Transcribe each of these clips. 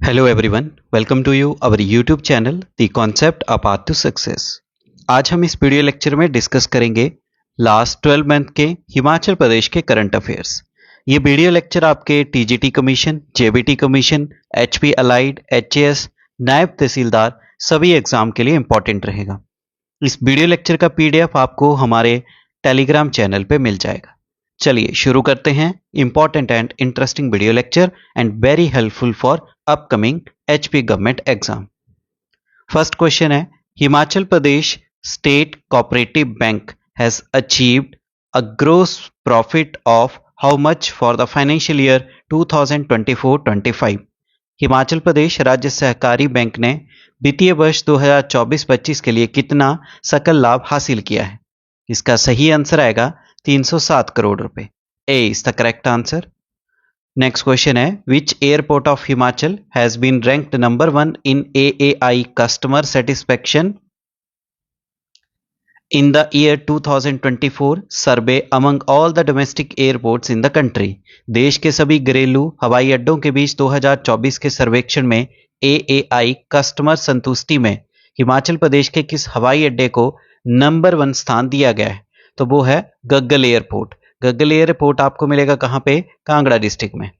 Hello everyone, welcome to you our YouTube channel the concept a path to success. आज हम इस video lecture में discuss करेंगे last 12 month के हिमाचल प्रदेश के करंट अफेयर्स। ये वीडियो लेक्चर आपके TGT commission, JBT commission, HP allied, HAS, नायब तहसीलदार सभी एग्जाम के लिए इंपॉर्टेंट रहेगा। इस वीडियो लेक्चर का पीडीएफ आपको हमारे टेलीग्राम चैनल पे मिल जाएगा। चलिए शुरू करते हैं। Important and interesting video lecture and very helpful for upcoming HP government exam. First question है, Himachal Pradesh state cooperative bank has achieved a gross profit of how much for the financial year 2024-25। Himachal Pradesh राज्य सहकारी bank ने वित्तीय वर्ष 2024-25 के लिए कितना सकल लाभ हासिल किया है? इसका सही आंसर आएगा 307 करोड़ रुपए। A is the correct answer. Next question है, which airport of Himachal has been ranked number 1 in AAI customer satisfaction in the year 2024 survey among all the domestic airports in the country। देश के सभी घरेलू हवाई अड्डों के बीच 2024 के सर्वेक्षण में AAI कस्टमर संतुष्टि में हिमाचल प्रदेश के किस हवाई अड्डे को नंबर 1 स्थान दिया गया है? तो वो है गग्गल एयरपोर्ट। गग्गल एयरपोर्ट आपको मिलेगा कहां पे? कांगड़ा डिस्ट्रिक्ट में।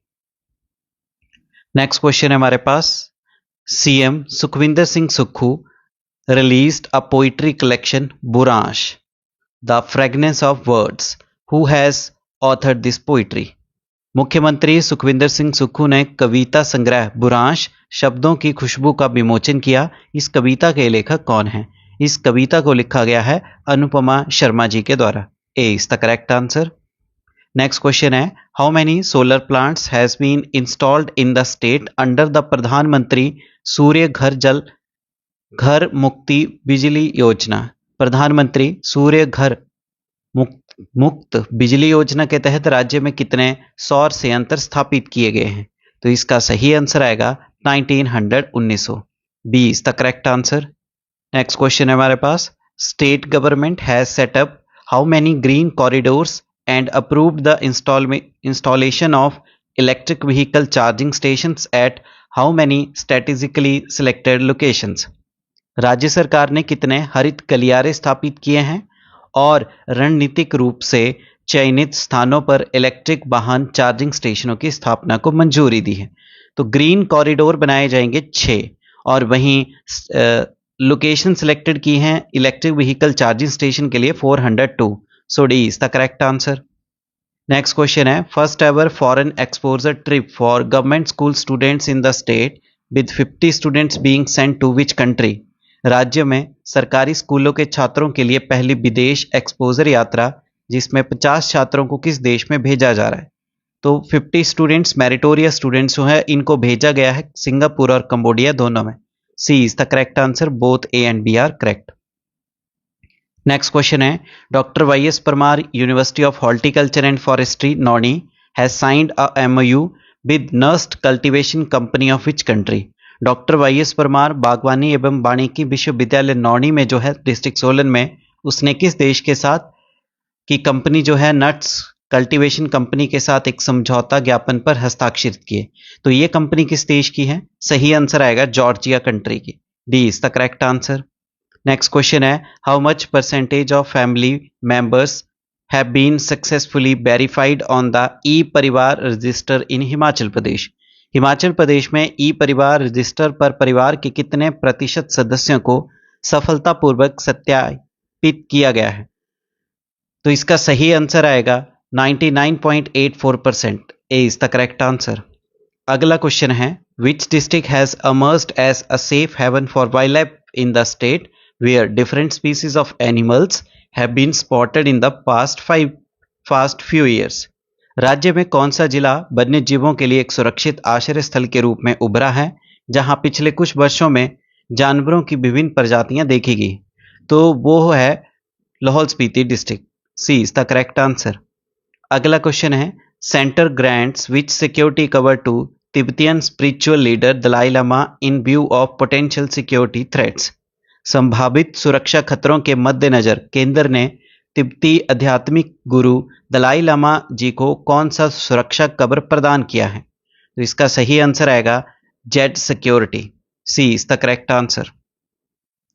नेक्स्ट क्वेश्चन है हमारे पास, CM Sukhvinder Singh Sukhu released a poetry collection Buransh, The Fragrance of Words. Who has authored this poetry? मुख्यमंत्री सुखविंदर सिंह सुक्खू ने कविता संग्रह बुरांश शब्दों की खुशबू का विमोचन किया। इस कविता के लेखक कौन हैं? इस कविता को लिखा गया है अनुपमा शर्मा जी के द्वारा। A is the correct answer. Next question है, how many solar plants has been installed in the state under the Pradhanmantri Surya घर मुक्ति बिजली योजना? प्रधानमंत्री सूर्य घर मुक्त बिजली योजना के तहत राज्य में कितने सौर संयंत्र स्थापित किए गए हैं? तो इसका सही आंसर आएगा 1900। B is the correct answer. Next question है हमारे पास, state government has set up how many green corridors and approved the installation of electric vehicle charging stations at how many strategically selected locations? राज्य सरकार ने कितने हरित गलियारे स्थापित किए हैं और रणनीतिक रूप से चयनित स्थानों पर इलेक्ट्रिक वाहन चार्जिंग स्टेशनों की स्थापना को मंजूरी दी है? तो ग्रीन कॉरिडोर बनाए जाएंगे 6 और वहीं लोकेशन सिलेक्टेड की हैं इलेक्ट्रिक व्हीकल चार्जिंग स्टेशन के लिए 402। So D is the correct answer. Next question है, first ever foreign exposure trip for government school students in the state with 50 students being sent to which country? राज्य में सरकारी स्कूलों के छात्रों के लिए पहली विदेश एक्सपोजर यात्रा जिसमें 50 छात्रों को किस देश में भेजा जा रहा है? तो 50 स्टूडेंट्स मेरिटोरियस स्टूडेंट्स जो है इनको भेजा गया है सिंगापुर और कंबोडिया दोनों में। C is the correct answer. Both A and B are correct. Next question है, doctor YS Parmar university of horticulture and forestry Nauni has signed a MOU with Nurst cultivation company of which country? Doctor YS Parmar बागवानी एवं वानिकी विश्वविद्यालय नौनी में जो है district Solan में, उसने किस देश के साथ की कंपनी जो है नट्स कल्टीवेशन कंपनी के साथ एक समझौता ज्ञापन पर हस्ताक्षरित किए? तो ये कंपनी किस देश की है? सही आंसर आएगा जॉर्जिया कंट्री की। D is the correct answer. Next question है, how much percentage of family members have been successfully verified on the e Parivar register in Himachal Pradesh? Himachal Pradesh में ई परिवार रजिस्टर पर परिवार के कितने प्रतिशत सदस्यों को सफलतापूर्वक सत्यापित किया गया है? तो इसका सही आंसर आएगा 99.84%। ए इज द करेक्ट आंसर। अगला क्वेश्चन है, which district has emerged as a safe haven for wildlife in the state where different species of animals have been spotted in the past few years? राज्य में कौन सा जिला वन्य जीवों के लिए एक सुरक्षित आश्रय स्थल के रूप में उभरा है जहां पिछले कुछ वर्षों में जानवरों की विभिन्न प्रजातियां देखी गई? तो वो है Lahaul Spiti district. C is the correct answer. अगला क्वेश्चन है, centre grants which security cover to Tibetan spiritual leader Dalai Lama in view of potential security threats? संभावित सुरक्षा खतरों के मद्देनजर केंद्र ने तिब्बती आध्यात्मिक गुरु दलाई लामा जी को कौन सा सुरक्षा कवर प्रदान किया है? तो इसका सही आंसर आएगा Z security. C is the correct answer.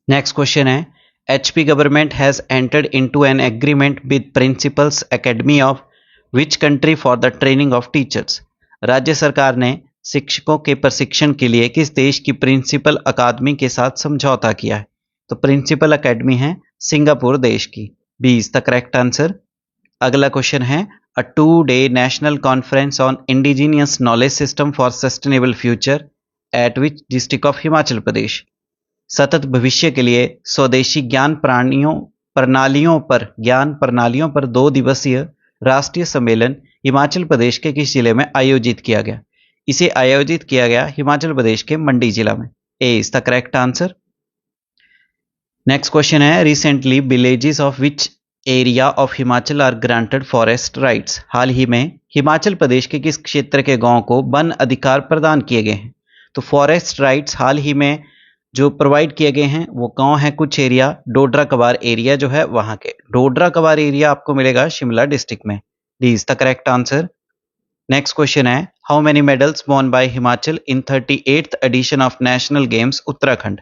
Next question है, HP government has entered into an agreement with principals academy of which country for the training of teachers. राज्य सरकार ने शिक्षकों के प्रशिक्षण के लिए किस देश की प्रिंसिपल अकादमी के साथ समझौता किया है? तो प्रिंसिपल अकेडमी है सिंगापुर देश की। B is the correct answer. अगला क्वेश्चन है, a 2-day national conference on indigenous knowledge system for sustainable future at which district of Himachal Pradesh. सतत भविष्य के लिए स्वदेशी ज्ञान प्रणालियों पर 2 दिवसीय राष्ट्रीय सम्मेलन हिमाचल प्रदेश के किस जिले में आयोजित किया गया? इसे आयोजित किया गया हिमाचल प्रदेश के मंडी जिला में। A is the correct answer. Next question है, recently villages of which area of Himachal are granted forest rights. हाल ही में हिमाचल प्रदेश के किस क्षेत्र के गांव को वन अधिकार प्रदान किए गए हैं? तो फॉरेस्ट राइट्स हाल ही में जो प्रोवाइड किए गए हैं वो गांव है, कुछ एरिया डोडरा कबार एरिया जो है वहां के। डोडरा कबार एरिया आपको मिलेगा शिमला डिस्ट्रिक्ट में। D is the correct answer. Next question है, how many medals won by Himachal in 38th edition of national games Uttarakhand.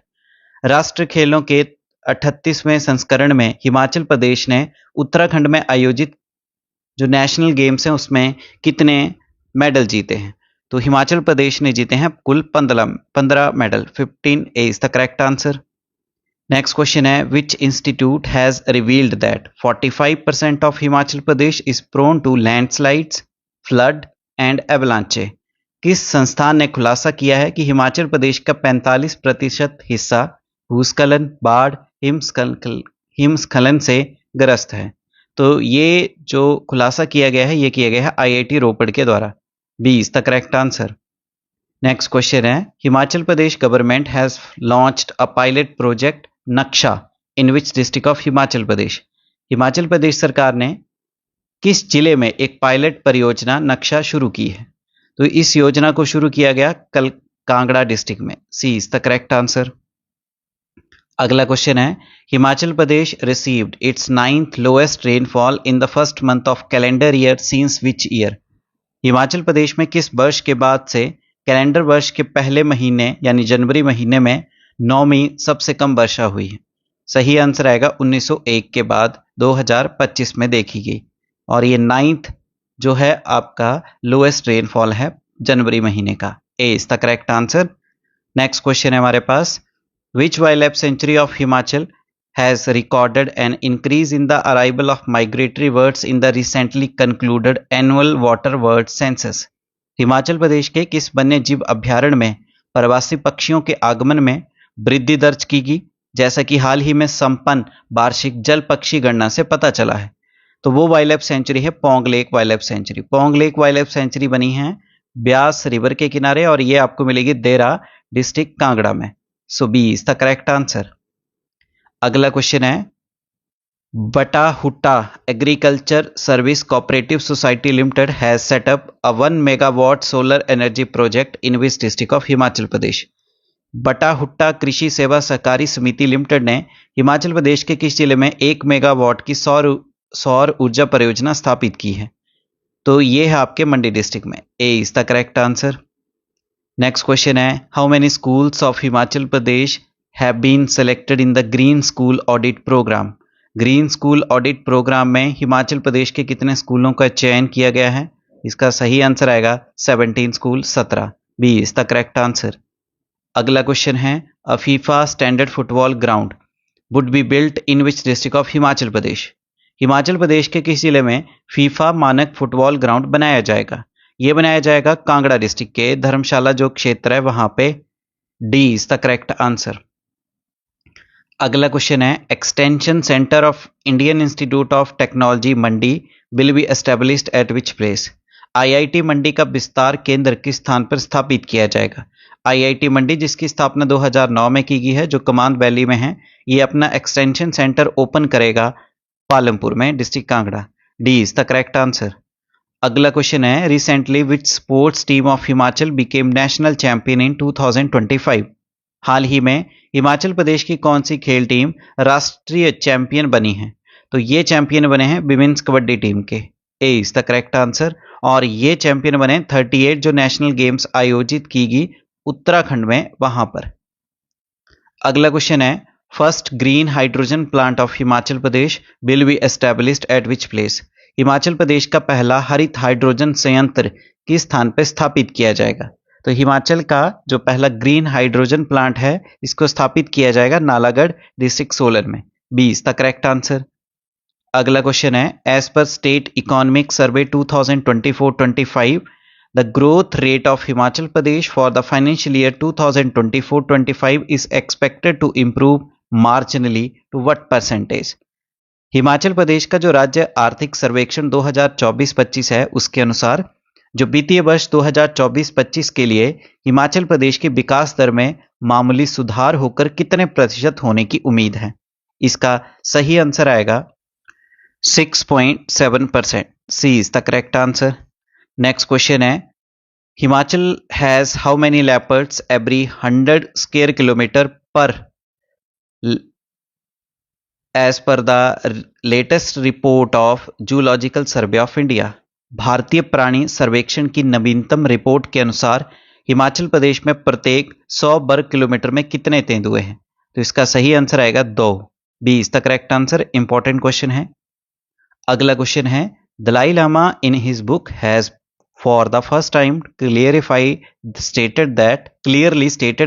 राष्ट्र खेलों के 38वें संस्करण में हिमाचल प्रदेश ने उत्तराखंड में आयोजित जो नेशनल गेम्स हैं उसमें कितने मेडल जीते हैं? तो हिमाचल प्रदेश ने जीते हैं कुल 15 medal, 15 is the correct answer. Next question है, which institute has revealed that 45% of Himachal Pradesh is prone to landslides, flood and avalanche. किस संस्थान ने खुलासा किया है कि हिमाचल प्रदेश का 45% हिस्सा भूस्खलन, बाढ़, हिमस्खलन से ग्रस्त है? तो ये जो खुलासा किया गया है ये किया गया है IIT रोपड़ के द्वारा। B is the correct answer. Next question है, Himachal Pradesh government has launched a pilot project Naksha in which district of Himachal Pradesh. Himachal Pradesh सरकार ने किस जिले में एक पायलट परियोजना नक्शा शुरू की है? तो इस योजना को शुरू किया गया कांगड़ा डिस्ट्रिक्ट में। C is the correct answer. अगला क्वेश्चन है, Himachal Pradesh received its 9th lowest rainfall in the first month of calendar year since which year. Himachal Pradesh में किस वर्ष के बाद से कैलेंडर वर्ष के पहले महीने यानी जनवरी महीने में 9वीं सबसे कम वर्षा हुई है? सही आंसर आएगा 1901 के बाद 2025 में देखी गई, और ये 9th जो है आपका लोएस्ट रेनफॉल है जनवरी महीने का। A is the correct answer. Next question है हमारे पास, which wildlife sanctuary of Himachal has recorded an increase in the arrival of migratory birds in the recently concluded annual water bird census। Himachal Pradesh के किस वन्य जीव अभ्यारण्य में प्रवासी पक्षियों के आगमन में वृद्धि दर्ज की गई, जैसा कि हाल ही में संपन्न वार्षिक जल पक्षी गणना से पता चला है? तो वो वाइल्ड लाइफ सेंचुरी है Pong lake wild life sanctuary. Pong lake wild life sanctuary बनी है ब्यास रिवर के किनारे और ये आपको मिलेगी देरा डिस्ट्रिक्ट कांगड़ा में। So B is the correct answer. अगला क्वेश्चन है, Batahutta agriculture service cooperative society limited has set up a 1 megawatt solar energy project in which district of Himachal Pradesh. Batahutta कृषि सेवा सहकारी समिति लिमिटेड ने हिमाचल प्रदेश के किस जिले में 1 मेगावाट की सौर ऊर्जा परियोजना स्थापित की है? तो ये है आपके मंडी डिस्ट्रिक्ट में। A is the correct answer. Next question है, how many schools of Himachal Pradesh have been selected in the green school audit programme. Green school audit programme में हिमाचल प्रदेश के कितने स्कूलों का चयन किया गया है? इसका सही आंसर आएगा 17 school, 17। B is the correct answer. अगला क्वेश्चन है, a FIFA standard football ground would be built in which district of Himachal Pradesh. Himachal Pradesh के किस जिले में फीफा मानक फुटबॉल ग्राउंड बनाया जाएगा? ये बनाया जाएगा कांगड़ा डिस्ट्रिक्ट के धर्मशाला जो क्षेत्र है वहां पे। D is the correct answer. अगला क्वेश्चन है, extension centre of Indian institute of technology Mandi will be established eight which place. IIT मंडी का विस्तार केंद्र किस स्थान पर स्थापित किया जाएगा? IIT मंडी जिसकी स्थापना 2009 में की गई है, जो कमांद वैली में है, ये अपना एक्सटेंशन सेंटर ओपन करेगा पालमपुर में, district Kangra. D is the correct answer. अगला क्वेश्चन है, recently which sports team of Himachal became national champion in 2025। हाल ही में हिमाचल प्रदेश की कौन सी खेल टीम राष्ट्रीय चैंपियन बनी है? तो ये चैंपियन बने हैं विमेंस कबड्डी टीम के। ए इज द करेक्ट आंसर। और ये चैंपियन बने 38 जो नेशनल गेम्स आयोजित की गई उत्तराखंड में वहां पर। अगला क्वेश्चन है first green hydrogen plant of Himachal Pradesh will be established at which place. Himachal Pradesh का पहला हरित हाइड्रोजन संयंत्र किस स्थान पर स्थापित किया जाएगा। तो हिमाचल का जो पहला ग्रीन हाइड्रोजन प्लांट है इसको स्थापित किया जाएगा नालागढ़ डिस्ट्रिक्ट सोलन में। B is the correct answer. अगला क्वेश्चन है as per state economic survey 2024-25 the growth rate of Himachal Pradesh for the financial year 2024-25 is expected to improve marginally to what percentage। Himachal Pradesh का जो राज्य आर्थिक सर्वेक्षण 2024-25 है उसके अनुसार जो वित्तीय वर्ष 2024-25 के लिए हिमाचल प्रदेश के विकास दर में मामूली सुधार होकर कितने प्रतिशत होने की उम्मीद है। इसका सही आंसर आएगा 6.7%। C is the correct answer. Next question है Himachal has how many leopards every 100 square kilometre पर as per the latest report of zoological survey of India. भारतीय प्राणी सर्वेक्षण की नवीनतम रिपोर्ट के अनुसार हिमाचल प्रदेश में प्रत्येक 100 वर्ग किलोमीटर में कितने तेंदुए हैं। तो इसका सही आंसर आएगा 2। B is the correct answer. Important question है। अगला क्वेश्चन है Dalai Lama in his book has for the first time clearly stated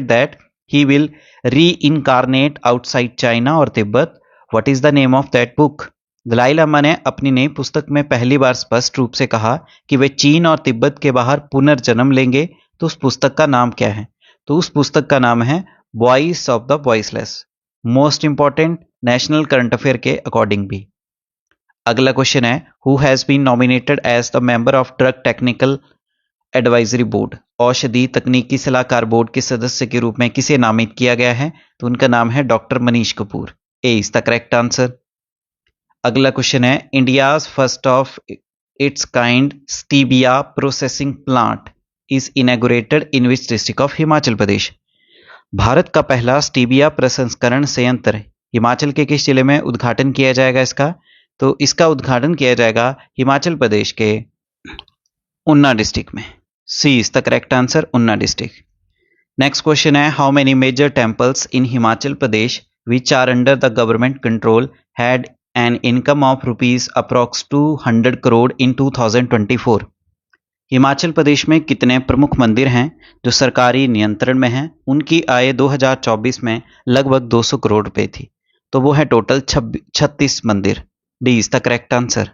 that he will reincarnate outside China or Tibet. What is the name of that book? Dalai Lama ने अपनी नई पुस्तक में पहली बार स्पष्ट रूप से कहा कि वे चीन और तिब्बत के बाहर पुनर्जन्म लेंगे। तो उस पुस्तक का नाम क्या है। तो उस पुस्तक का नाम है voice of the voiceless. Most important national current affair के अकॉर्डिंग भी। अगला क्वेश्चन है who has been nominated as the member of drug technical advisory board. औषधि तकनीकी सलाहकार बोर्ड के सदस्य के रूप में किसे नामित किया गया है। तो उनका नाम है doctor Manish Kapoor. A is the correct answer. अगला क्वेश्चन है India's first of its kind stevia processing plant is inaugurated in which district of Himachal Pradesh. Bharat का पहला स्टीबिया प्रसंस्करण संयंत्र हिमाचल के किस जिले में उद्घाटन किया जाएगा इसका। तो इसका उद्घाटन किया जाएगा हिमाचल प्रदेश के उन्ना डिस्ट्रिक्ट में। C is the correct answer Una district. Next question है how many major temples in Himachal Pradesh which are under the government control had an income of rupees approx 200 crore in 2024। Himachal Pradesh में कितने प्रमुख मंदिर हैं जो सरकारी नियंत्रण में हैं। उनकी आय 2024 में लगभग 200 करोड़ रुपए थी। तो वो है टोटल 36 मंदिर। D is the correct answer.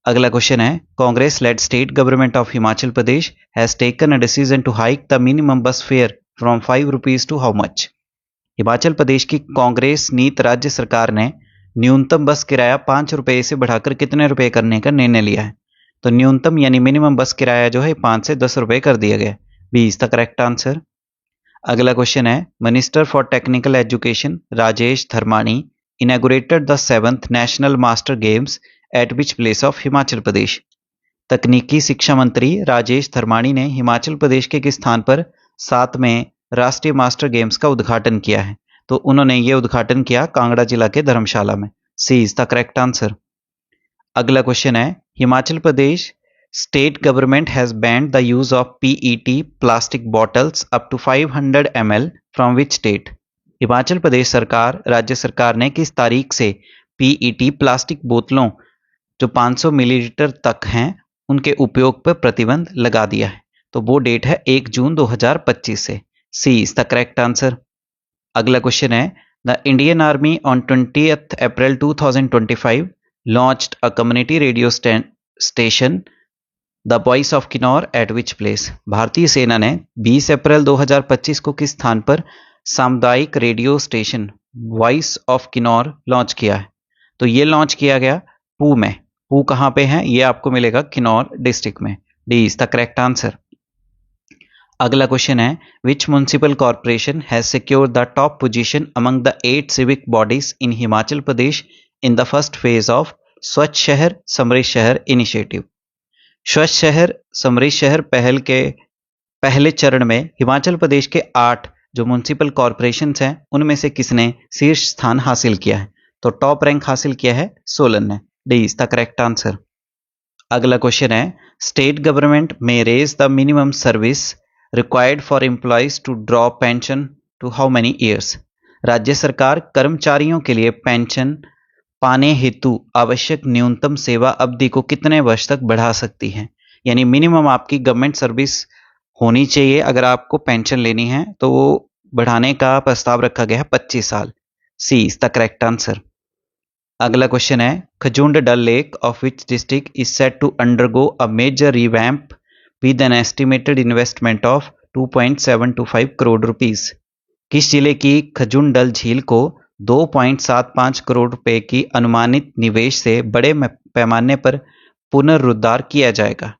अगला क्वेश्चन है Congress led state government of Himachal Pradesh has taken a decision to hike the minimum bus fare from 5 rupees to how much. Himachal Pradesh की कांग्रेस नीत राज्य सरकार ने न्यूनतम बस किराया 5 रुपए से बढ़ाकर कितने रुपए करने का निर्णय लिया है। तो न्यूनतम यानी मिनिमम बस किराया जो है 5 से 10 रुपए कर दिया गया। B is the correct answer. अगला क्वेश्चन है minister for technical education Rajesh Dharmani inaugurated the 7th National Master Games at which place of Himachal Pradesh. तकनीकी शिक्षा मंत्री राजेश धर्माणी ने हिमाचल प्रदेश के किस स्थान पर 7वें राष्ट्रीय मास्टर गेम्स का उद्घाटन किया है। तो उन्होंने ये उद्घाटन किया कांगड़ा जिला के धर्मशाला में। C is the correct answer. अगला क्वेश्चन है Himachal Pradesh state government has banned the use of PET plastic bottles up to 500 ml from which state. Himachal Pradesh सरकार राज्य सरकार ने किस तारीख से PET प्लास्टिक बोतलों जो 500 मिलीलीटर तक हैं उनके उपयोग पर प्रतिबंध लगा दिया है। तो वो डेट है 1 जून 2025 से। C is the correct answer. अगला क्वेश्चन है the Indian army on 20th April 2025 launched a community radio station the voice of Kinnaur eight which place. भारतीय सेना ने 20 अप्रैल 2025 को किस स्थान पर सामुदायिक radio station voice of Kinnaur launch किया है। तो ये लॉन्च किया गया पू में। पू कहाँ पे है ये आपको मिलेगा किन्नौर डिस्ट्रिक्ट में। D is the correct answer. अगला क्वेश्चन है which municipal corporation has secured the top position among the 8 civic bodies in Himachal Pradesh in the first phase of Swachh Shahar समृद्ध शहर इनिशिएटिव। स्वच्छ शहर समृद्ध शहर पहल के पहले चरण में हिमाचल प्रदेश के 8 जो म्युनिसिपल कॉर्पोरेशन हैं उनमें से किसने शीर्ष स्थान हासिल किया है। तो टॉप रैंक हासिल किया है सोलन ने। D is the correct answer. अगला क्वेश्चन है स्टेट गवर्नमेंट में raise the minimum service required for employees to draw pension to how many years. राज्य सरकार कर्मचारियों के लिए पेंशन पाने हेतु आवश्यक न्यूनतम सेवा अवधि को कितने वर्ष तक बढ़ा सकती है। यानी मिनिमम आपकी गवर्नमेंट सर्विस होनी चाहिए, अगर आपको पेंशन लेनी है तो वो बढ़ाने का प्रस्ताव रखा गया है 25 साल। C is the correct answer. अगला क्वेश्चन है, Khajund Dal lake of which district is set to undergo a major revamp with an estimated investment of 2.725 crore rupees. किस जिले की खजुंड डल झील को 2.75 करोड़ रुपए की अनुमानित निवेश से बड़े पैमाने पर पुनरुद्धार किया जाएगा।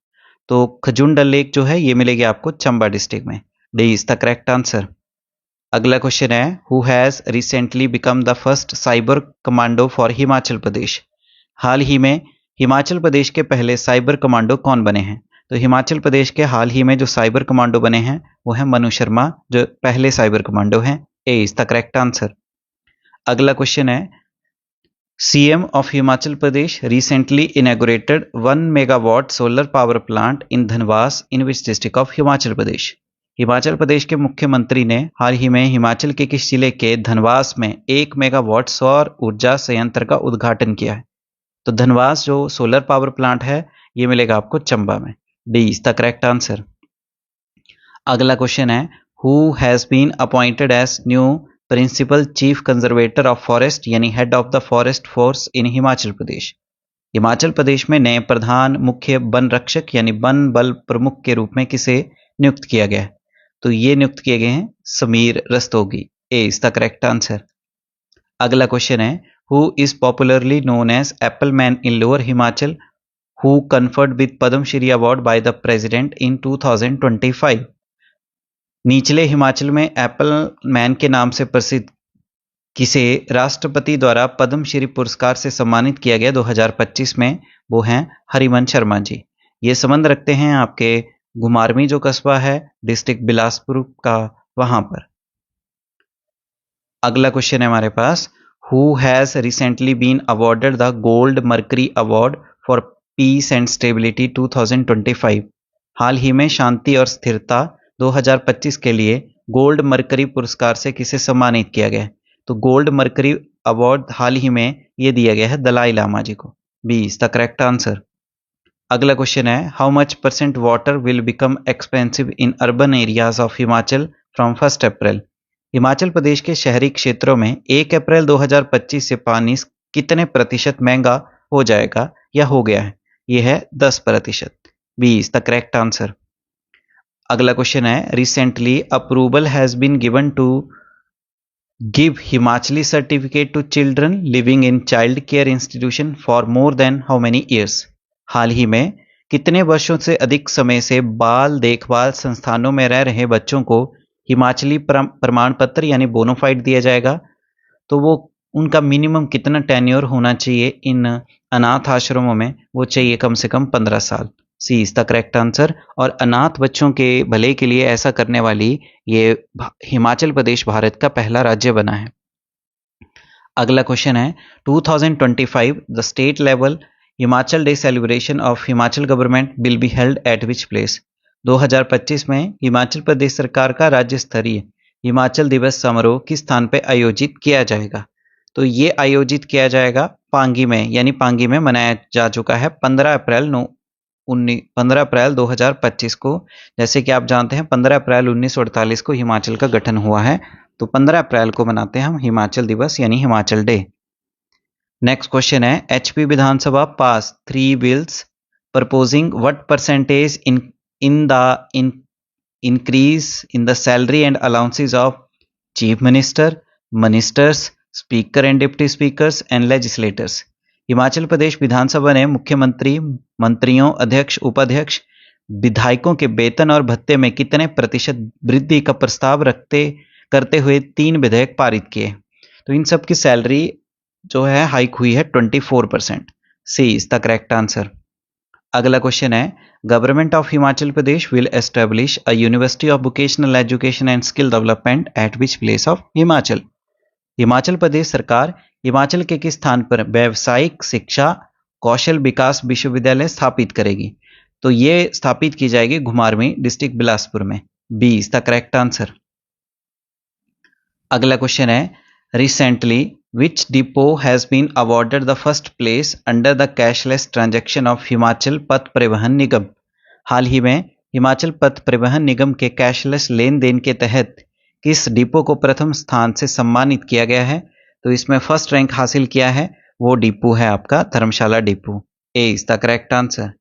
तो खजुंड डल लेक जो है ये मिलेगी आपको चंबा डिस्ट्रिक्ट में। D is the correct answer. अगला क्वेश्चन है, who has recently become the first cyber commando for Himachal Pradesh. हाल ही में हिमाचल प्रदेश के पहले साइबर कमांडो कौन बने हैं। तो हिमाचल प्रदेश के हाल ही में जो साइबर कमांडो बने हैं वो है मनु शर्मा, जो पहले साइबर कमांडो हैं। A is the correct answer. अगला क्वेश्चन है, CM of Himachal Pradesh recently inaugurated 1 megawatt solar power plant in Dhanwas in which district of Himachal Pradesh. Himachal Pradesh के मुख्यमंत्री ने हाल ही में हिमाचल के किस जिले के धनवास में 1 मेगावाट सौर ऊर्जा संयंत्र का उद्घाटन किया है। तो धनवास जो सोलर पावर प्लांट है ये मिलेगा आपको चंबा में। D is the correct answer. अगला क्वेश्चन है, who has been appointed as new principal chief conservator of forest यानी head of the forest force in Himachal Pradesh. Himachal Pradesh में नए प्रधान मुख्य वन रक्षक यानी वन बल प्रमुख के रूप में किसे नियुक्त किया गया है। तो ये नियुक्त किए गए हैं Sameer Rastogi. A is the correct answer. अगला क्वेश्चन है, who is popularly known as apple man in lower Himachal who conferred with Padma Shri award by the president in 2025। निचले हिमाचल में एप्पल मैन के नाम से प्रसिद्ध किसे राष्ट्रपति द्वारा पद्मश्री पुरस्कार से सम्मानित किया गया 2025 में, वो हैं हरिवंश शर्मा जी। ये संबंध रखते हैं आपके घुमारवीं जो कस्बा है डिस्ट्रिक्ट बिलासपुर का, वहां पर। अगला क्वेश्चन है हमारे पास, who has recently been awarded the gold mercury award for peace and stability 2025। हाल ही में शांति और स्थिरता 2025 के लिए गोल्ड मर्करी पुरस्कार से किसे सम्मानित किया गया। तो गोल्ड मर्करी अवार्ड हाल ही में ये दिया गया है दलाई लामा जी को। B is the correct answer. अगला क्वेश्चन है, how much % water will become expensive in urban areas of Himachal from 1 April. Himachal Pradesh के शहरी क्षेत्रों में 1 अप्रैल 2025 से पानी कितने प्रतिशत महंगा हो जाएगा या हो गया है। यह है 10%। B is the correct answer. अगला क्वेश्चन है, recently approval has been given to give Himachali certificate to children living in child care institution for more than how many years. हाल ही में कितने वर्षों से अधिक समय से बाल देखभाल संस्थानों में रह रहे बच्चों को हिमाचली प्रमाण पत्र यानी बोनोफाइड दिया जाएगा। तो वो उनका मिनिमम कितना टेन्योर होना चाहिए इन अनाथ आश्रमों में, वो चाहिए कम से कम 15 साल। C is the correct answer. और अनाथ बच्चों के भले के लिए ऐसा करने वाली ये हिमाचल प्रदेश भारत का पहला राज्य बना है। अगला क्वेश्चन है, 2025 the state level Himachal day celebration of Himachal government will be held at which place. 2025 में हिमाचल प्रदेश सरकार का राज्य स्तरीय हिमाचल दिवस समारोह किस स्थान पर आयोजित किया जाएगा। तो ये आयोजित किया जाएगा पांगी में, यानी पांगी में मनाया जा चुका है 15 अप्रैल 2025 को। जैसे कि आप जानते हैं 15 अप्रैल 1948 को हिमाचल का गठन हुआ है, तो 15 अप्रैल को मनाते हैं हम हिमाचल दिवस यानी हिमाचल डे। नेक्स्ट क्वेश्चन है, HP Vidhan Sabha pass 3 bills proposing what percentage in the increase in the salary and allowances of chief minister, ministers, speaker and deputy speakers and legislators. Himachal Pradesh विधानसभा ने मुख्यमंत्री, मंत्रियों, अध्यक्ष, उपाध्यक्ष, विधायकों के वेतन और भत्ते में कितने प्रतिशत वृद्धि का प्रस्ताव करते हुए 3 विधेयक पारित किए। तो इन सब की सैलरी जो है हाइक हुई है 24%। C is the correct answer. अगला क्वेश्चन है, government of Himachal Pradesh will establish a university of vocational education and skill development at which place of Himachal. Himachal Pradesh सरकार हिमाचल के किस स्थान पर व्यावसायिक शिक्षा कौशल विकास विश्वविद्यालय स्थापित करेगी। तो ये स्थापित की जाएगी घुमारवीं डिस्ट्रिक्ट बिलासपुर में। B is the correct answer. अगला क्वेश्चन है, recently which depot has been awarded the first place under the cashless transaction of Himachal Path Parivahan निगम। हाल ही में हिमाचल पथ परिवहन निगम के कैशलेस लेन देन के तहत किस डिपो को प्रथम स्थान से सम्मानित किया गया है? तो इसमें फर्स्ट रैंक हासिल किया है, वो डिपो है आपका Dharamshala depot. A is the correct answer.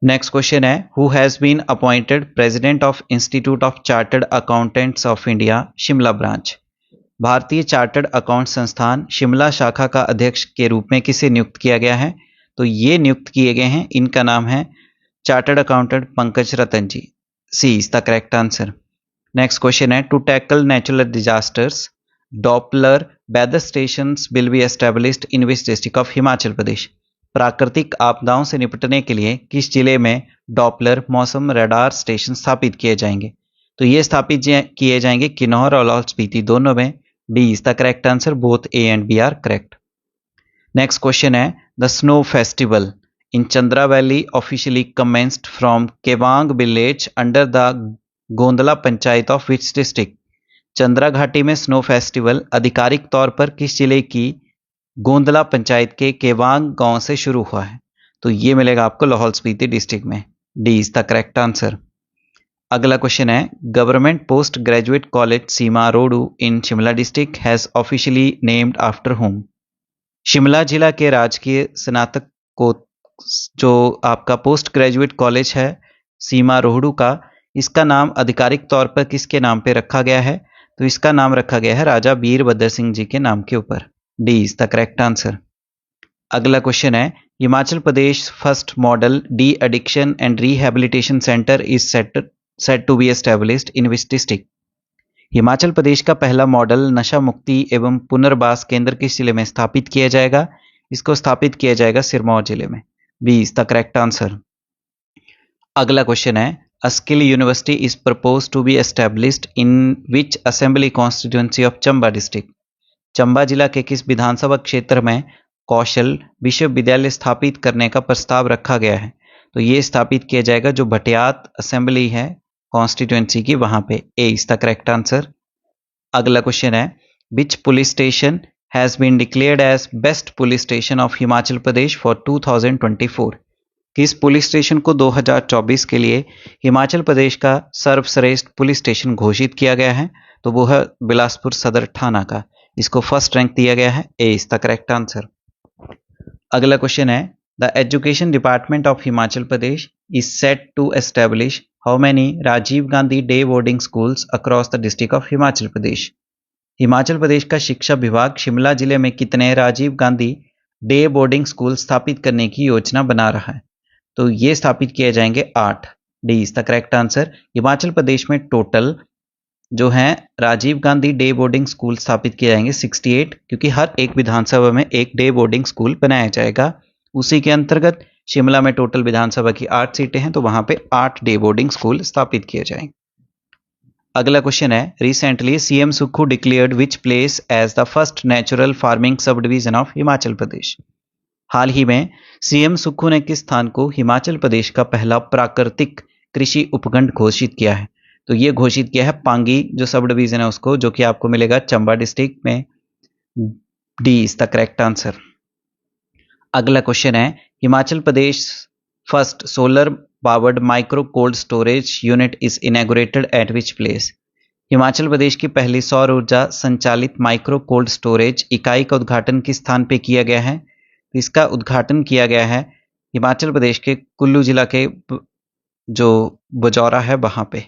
Next question है, who has been appointed president of institute of chartered accountants of India Shimla branch. भारतीय चार्टर्ड अकाउंट संस्थान शिमला शाखा का अध्यक्ष के रूप में किसे नियुक्त किया गया है? तो ये नियुक्त किए गए हैं, इनका नाम है chartered accountant Pankaj Ratan ji. C is the correct answer. Next question है, to tackle natural disasters doppler weather stations will be established in which district of Himachal Pradesh. प्राकृतिक आपदाओं से निपटने के लिए किस जिले में डॉपलर मौसम रडार स्टेशन स्थापित किए जाएंगे? तो ये स्थापित किए जाएंगे किन्नौर और लाहौल स्पीति दोनों में। D is the correct answer, both A and B are correct. Next question है, the snow festival in Chandra valley officially commenced from Kewang village under the Gondla panchayat of which district. Chandra घाटी में स्नो फेस्टिवल आधिकारिक तौर पर किस जिले की गोंदला पंचायत के केवांग गांव से शुरू हुआ है? तो ये मिलेगा आपको लाहौल स्पीति डिस्ट्रिक्ट में। D is the correct answer. अगला क्वेश्चन है, government post graduate college Seema Rohru in Shimla district has officially named after home. Shimla जिला के राजकीय स्नातक को जो आपका पोस्ट ग्रेजुएट कॉलेज है सीमा रोहडू का, इसका नाम आधिकारिक तौर पर किसके नाम पे रखा गया है? तो इसका नाम रखा गया है राजा वीरभद्र सिंह जी के नाम के ऊपर। D is the correct answer. अगला क्वेश्चन है, Himachal Pradesh first model de addiction and rehabilitation centre is set to be established in which district. Himachal Pradesh का पहला मॉडल नशा मुक्ति एवं पुनर्वास केंद्र किस जिले में स्थापित किया जाएगा? इसको स्थापित किया जाएगा सिरमौर जिले में। B is the correct answer. अगला क्वेश्चन है, a skill university is propose to be established in which assembly constituency of Chamba district. Chamba जिला के किस विधानसभा क्षेत्र में कौशल विश्वविद्यालय स्थापित करने का प्रस्ताव रखा गया है? तो ये स्थापित किया जाएगा जो भटियात असेंबली है कॉन्स्टिट्यूंसी की, वहां पे। A is the correct answer. अगला क्वेश्चन है, which police station has been declared as best police station of Himachal Pradesh for 2024। किस पुलिस स्टेशन को 2024 के लिए हिमाचल प्रदेश का सर्वश्रेष्ठ पुलिस स्टेशन घोषित किया गया है? तो वो है बिलासपुर सदर थाना का, इसको फर्स्ट रैंक दिया गया है। A is the correct answer. अगला क्वेश्चन है, the education department of Himachal Pradesh is set to establish how many Rajiv Gandhi day boarding schools across the district of Himachal Pradesh. Himachal Pradesh का शिक्षा विभाग शिमला जिले में कितने Rajiv Gandhi day boarding school स्थापित करने की योजना बना रहा है? तो ये स्थापित किए जाएंगे 8। D is the correct answer. Himachal Pradesh में टोटल जो है Rajiv Gandhi day boarding school स्थापित किए जाएंगे 68, क्योंकि हर एक विधानसभा में एक डे बोर्डिंग स्कूल बनाया जाएगा। उसी के अंतर्गत शिमला में टोटल विधानसभा की 8 सीटें हैं, तो वहां पे 8 डे बोर्डिंग स्कूल स्थापित किए जाएंगे। अगला क्वेश्चन है, recently CM Sukhu declared which place as the first natural farming sub division of Himachal Pradesh. हाल ही में सीएम सुक्खू ने किस स्थान को हिमाचल प्रदेश का पहला प्राकृतिक कृषि उपखंड घोषित किया है? तो ये घोषित किया है पांगी जो सब डिवीजन है उसको, जो कि आपको मिलेगा चंबा डिस्ट्रिक्ट में। D is the correct answer. अगला क्वेश्चन है, Himachal Pradesh first solar powered micro cold storage unit is inaugurated at which place. Himachal Pradesh की पहली सौर ऊर्जा संचालित माइक्रो कोल्ड स्टोरेज इकाई का उद्घाटन किस स्थान पे किया गया है? इसका उद्घाटन किया गया है हिमाचल प्रदेश के कुल्लू जिला के जो बजौरा है वहां पे।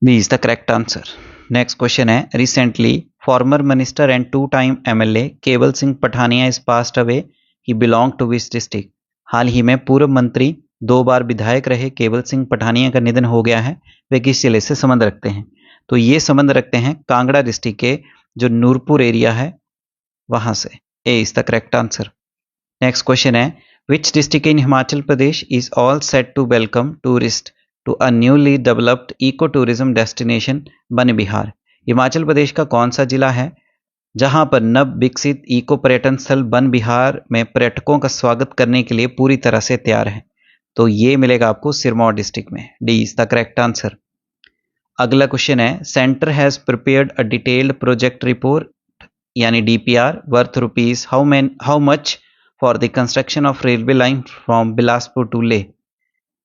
B is the correct answer. Next question है, recently former minister and 2 time MLA Kewal Singh Pathania is passed away, he belong to which district. हाल ही में पूर्व मंत्री 2 बार विधायक रहे केवल सिंह पठानिया का निधन हो गया है, वे किस जिले से संबंध रखते हैं? तो ये संबंध रखते हैं कांगड़ा डिस्ट्रिक्ट के जो नूरपुर एरिया है वहां से। A is the correct answer. Next question है, which district in Himachal Pradesh is all set to welcome tourist to a newly developed eco tourism destination Ban Bihar. Himachal Pradesh का कौन सा जिला है जहां पर नव विकसित इको पर्यटन स्थल बन बिहार में पर्यटकों का स्वागत करने के लिए पूरी तरह से तैयार है? तो ये मिलेगा आपको सिरमौर डिस्ट्रिक्ट में। D is the correct answer. अगला क्वेश्चन है, centre has prepared a detailed project report यानी DPR worth rupees how much for the construction of railway line from Bilaspur to Leh.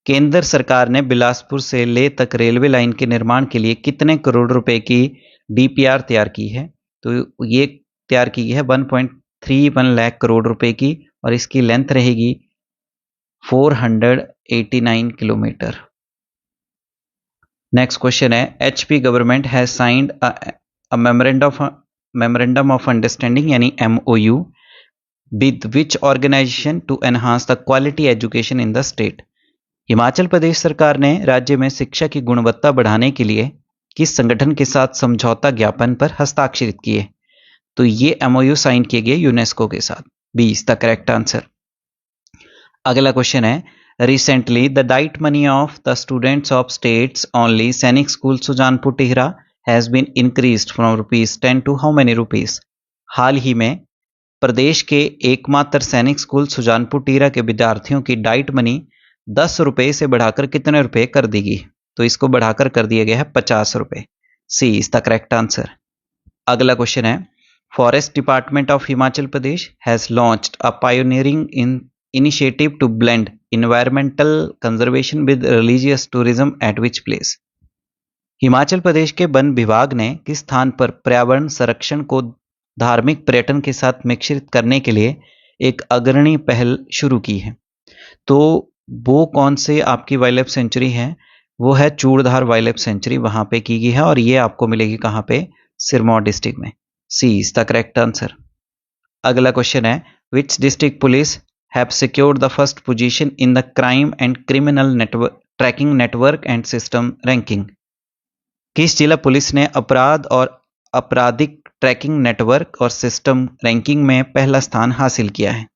केंद्र सरकार ने बिलासपुर से ले तक रेलवे लाइन के निर्माण के लिए कितने करोड़ रुपए की डीपीआर तैयार की है? तो ये तैयार की है 1.31 लाख करोड़ रुपए की और इसकी लेंथ रहेगी 489 किलोमीटर। नेक्स्ट क्वेश्चन है, HP government has signed a memorandum of understanding यानी MOU with which organisation to enhance the quality education in the state. Himachal Pradesh सरकार ने राज्य में शिक्षा की गुणवत्ता बढ़ाने के लिए किस संगठन के साथ समझौता ज्ञापन पर हस्ताक्षरित किए? तो ये एमओयू साइन किए गए यूनेस्को के साथ। B is the correct answer. अगला क्वेश्चन है, recently the diet money of the students of state's only Sainik school Sujanpur Tihra has been increased from ₹10 to how many rupees. हाल ही में प्रदेश के एकमात्र सैनिक स्कूल सुजानपुर टिहरा के विद्यार्थियों की डाइट मनी 10 रुपए से बढ़ाकर कितने रुपए कर दी गई? तो इसको बढ़ाकर कर दिया गया है 50 रुपए। C is the correct answer. अगला क्वेश्चन है, forest department of Himachal Pradesh has launched a pioneering initiative to blend environmental conservation with religious tourism at which place. Himachal Pradesh के वन विभाग ने किस स्थान पर पर्यावरण संरक्षण को धार्मिक पर्यटन के साथ मिश्रित करने के लिए एक अग्रणी पहल शुरू की है? तो वो कौन से आपकी वाइल्ड लाइफ सेंचुरी है? वो है चूड़धार वाइल्ड लाइफ सेंचुरी, वहां पे की गई है और ये आपको मिलेगी कहां पे? सिरमौर डिस्ट्रिक्ट में। C is the correct answer. अगला क्वेश्चन है, which district police have secured the first position in the crime and criminal network tracking network and system ranking. किस जिला पुलिस ने अपराध और आपराधिक ट्रैकिंग नेटवर्क और सिस्टम रैंकिंग में पहला स्थान हासिल किया है?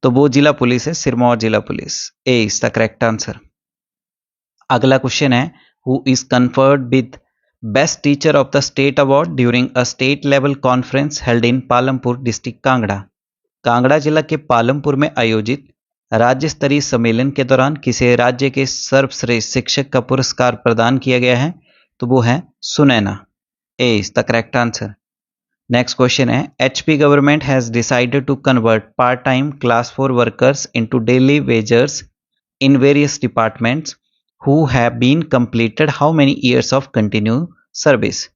तो वो जिला पुलिस है सिरमौर जिला police. A is the correct answer. अगला क्वेश्चन है, who is conferred with best teacher of the state award during a state level conference held in Palampur district Kangra. Kangra जिला के पालमपुर में आयोजित राज्य स्तरीय सम्मेलन के दौरान किसे राज्य के सर्वश्रेष्ठ शिक्षक का पुरस्कार प्रदान किया गया है? तो वो है Sunaina. A is the correct answer. Next question है, HP government has decided to convert part time class 4 workers into daily wagers in various departments who have been completed how many years of continue service.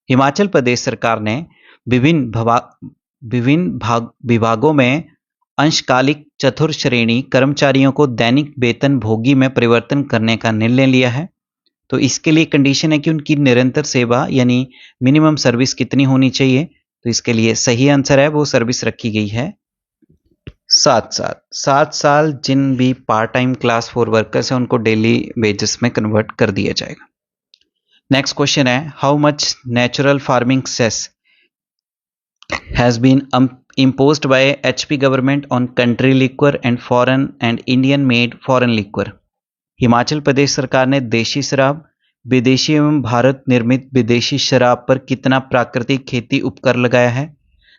Himachal Pradesh सरकार ने विभिन्न विभागों में अंशकालिक चतुर्थ श्रेणी कर्मचारियों को दैनिक वेतन भोगी में परिवर्तन करने का निर्णय लिया है। तो इसके लिए कंडीशन है कि उनकी निरंतर सेवा यानी मिनिमम सर्विस कितनी होनी चाहिए? तो इसके लिए सही आंसर है वो सर्विस रखी गई है 7 साल। 7 साल जिन भी पार्ट टाइम क्लास 4 वर्कर्स हैं उनको डेली वेजेस में कन्वर्ट कर दिया जाएगा। नेक्स्ट क्वेश्चन है, how much natural farming cess has been imposed by HP government on country liquor and foreign and Indian made foreign liquor। Himachal Pradesh सरकार ने देशी शराब, विदेशी एवं भारत निर्मित विदेशी शराब पर कितना प्राकृतिक खेती उपकर लगाया है?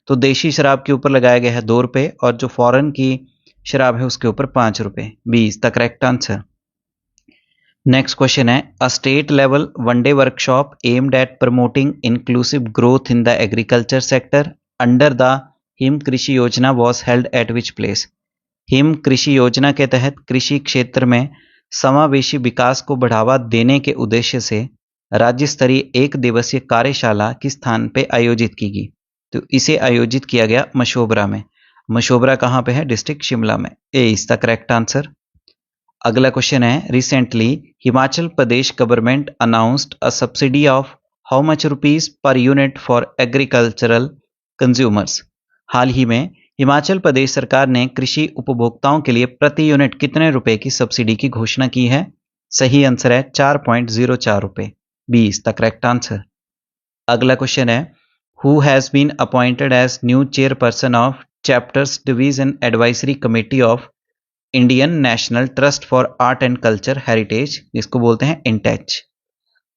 तो देशी शराब के ऊपर लगाया गया है 2 रुपए और जो फॉरेन की शराब है उसके ऊपर 5 रुपए। B is the correct answer. Next question है, a state level one day workshop aimed at promoting inclusive growth in the agriculture sector under the Him Krishi Yojana was held at which place. Him Krishi Yojana के तहत कृषि क्षेत्र में समावेशी विकास को बढ़ावा देने के उद्देश्य से राज्य स्तरीय 1 दिवसीय कार्यशाला किस स्थान पे आयोजित की गई? तो इसे आयोजित किया गया मशोबरा में। मशोबरा कहाँ पे है? डिस्ट्रिक्ट शिमला में। A is the correct answer. अगला क्वेश्चन है, recently Himachal Pradesh government announced a subsidy of how much rupees per unit for agricultural consumers. हाल ही में हिमाचल प्रदेश सरकार ने कृषि उपभोक्ताओं के लिए प्रति यूनिट कितने रुपए की सब्सिडी की घोषणा की है? सही आंसर है 4.04 रुपए। B is the correct answer. अगला क्वेश्चन है, who has been appointed as new chairperson of chapters division advisory committee of Indian national trust for art and culture heritage, जिसको बोलते हैं इंटेच।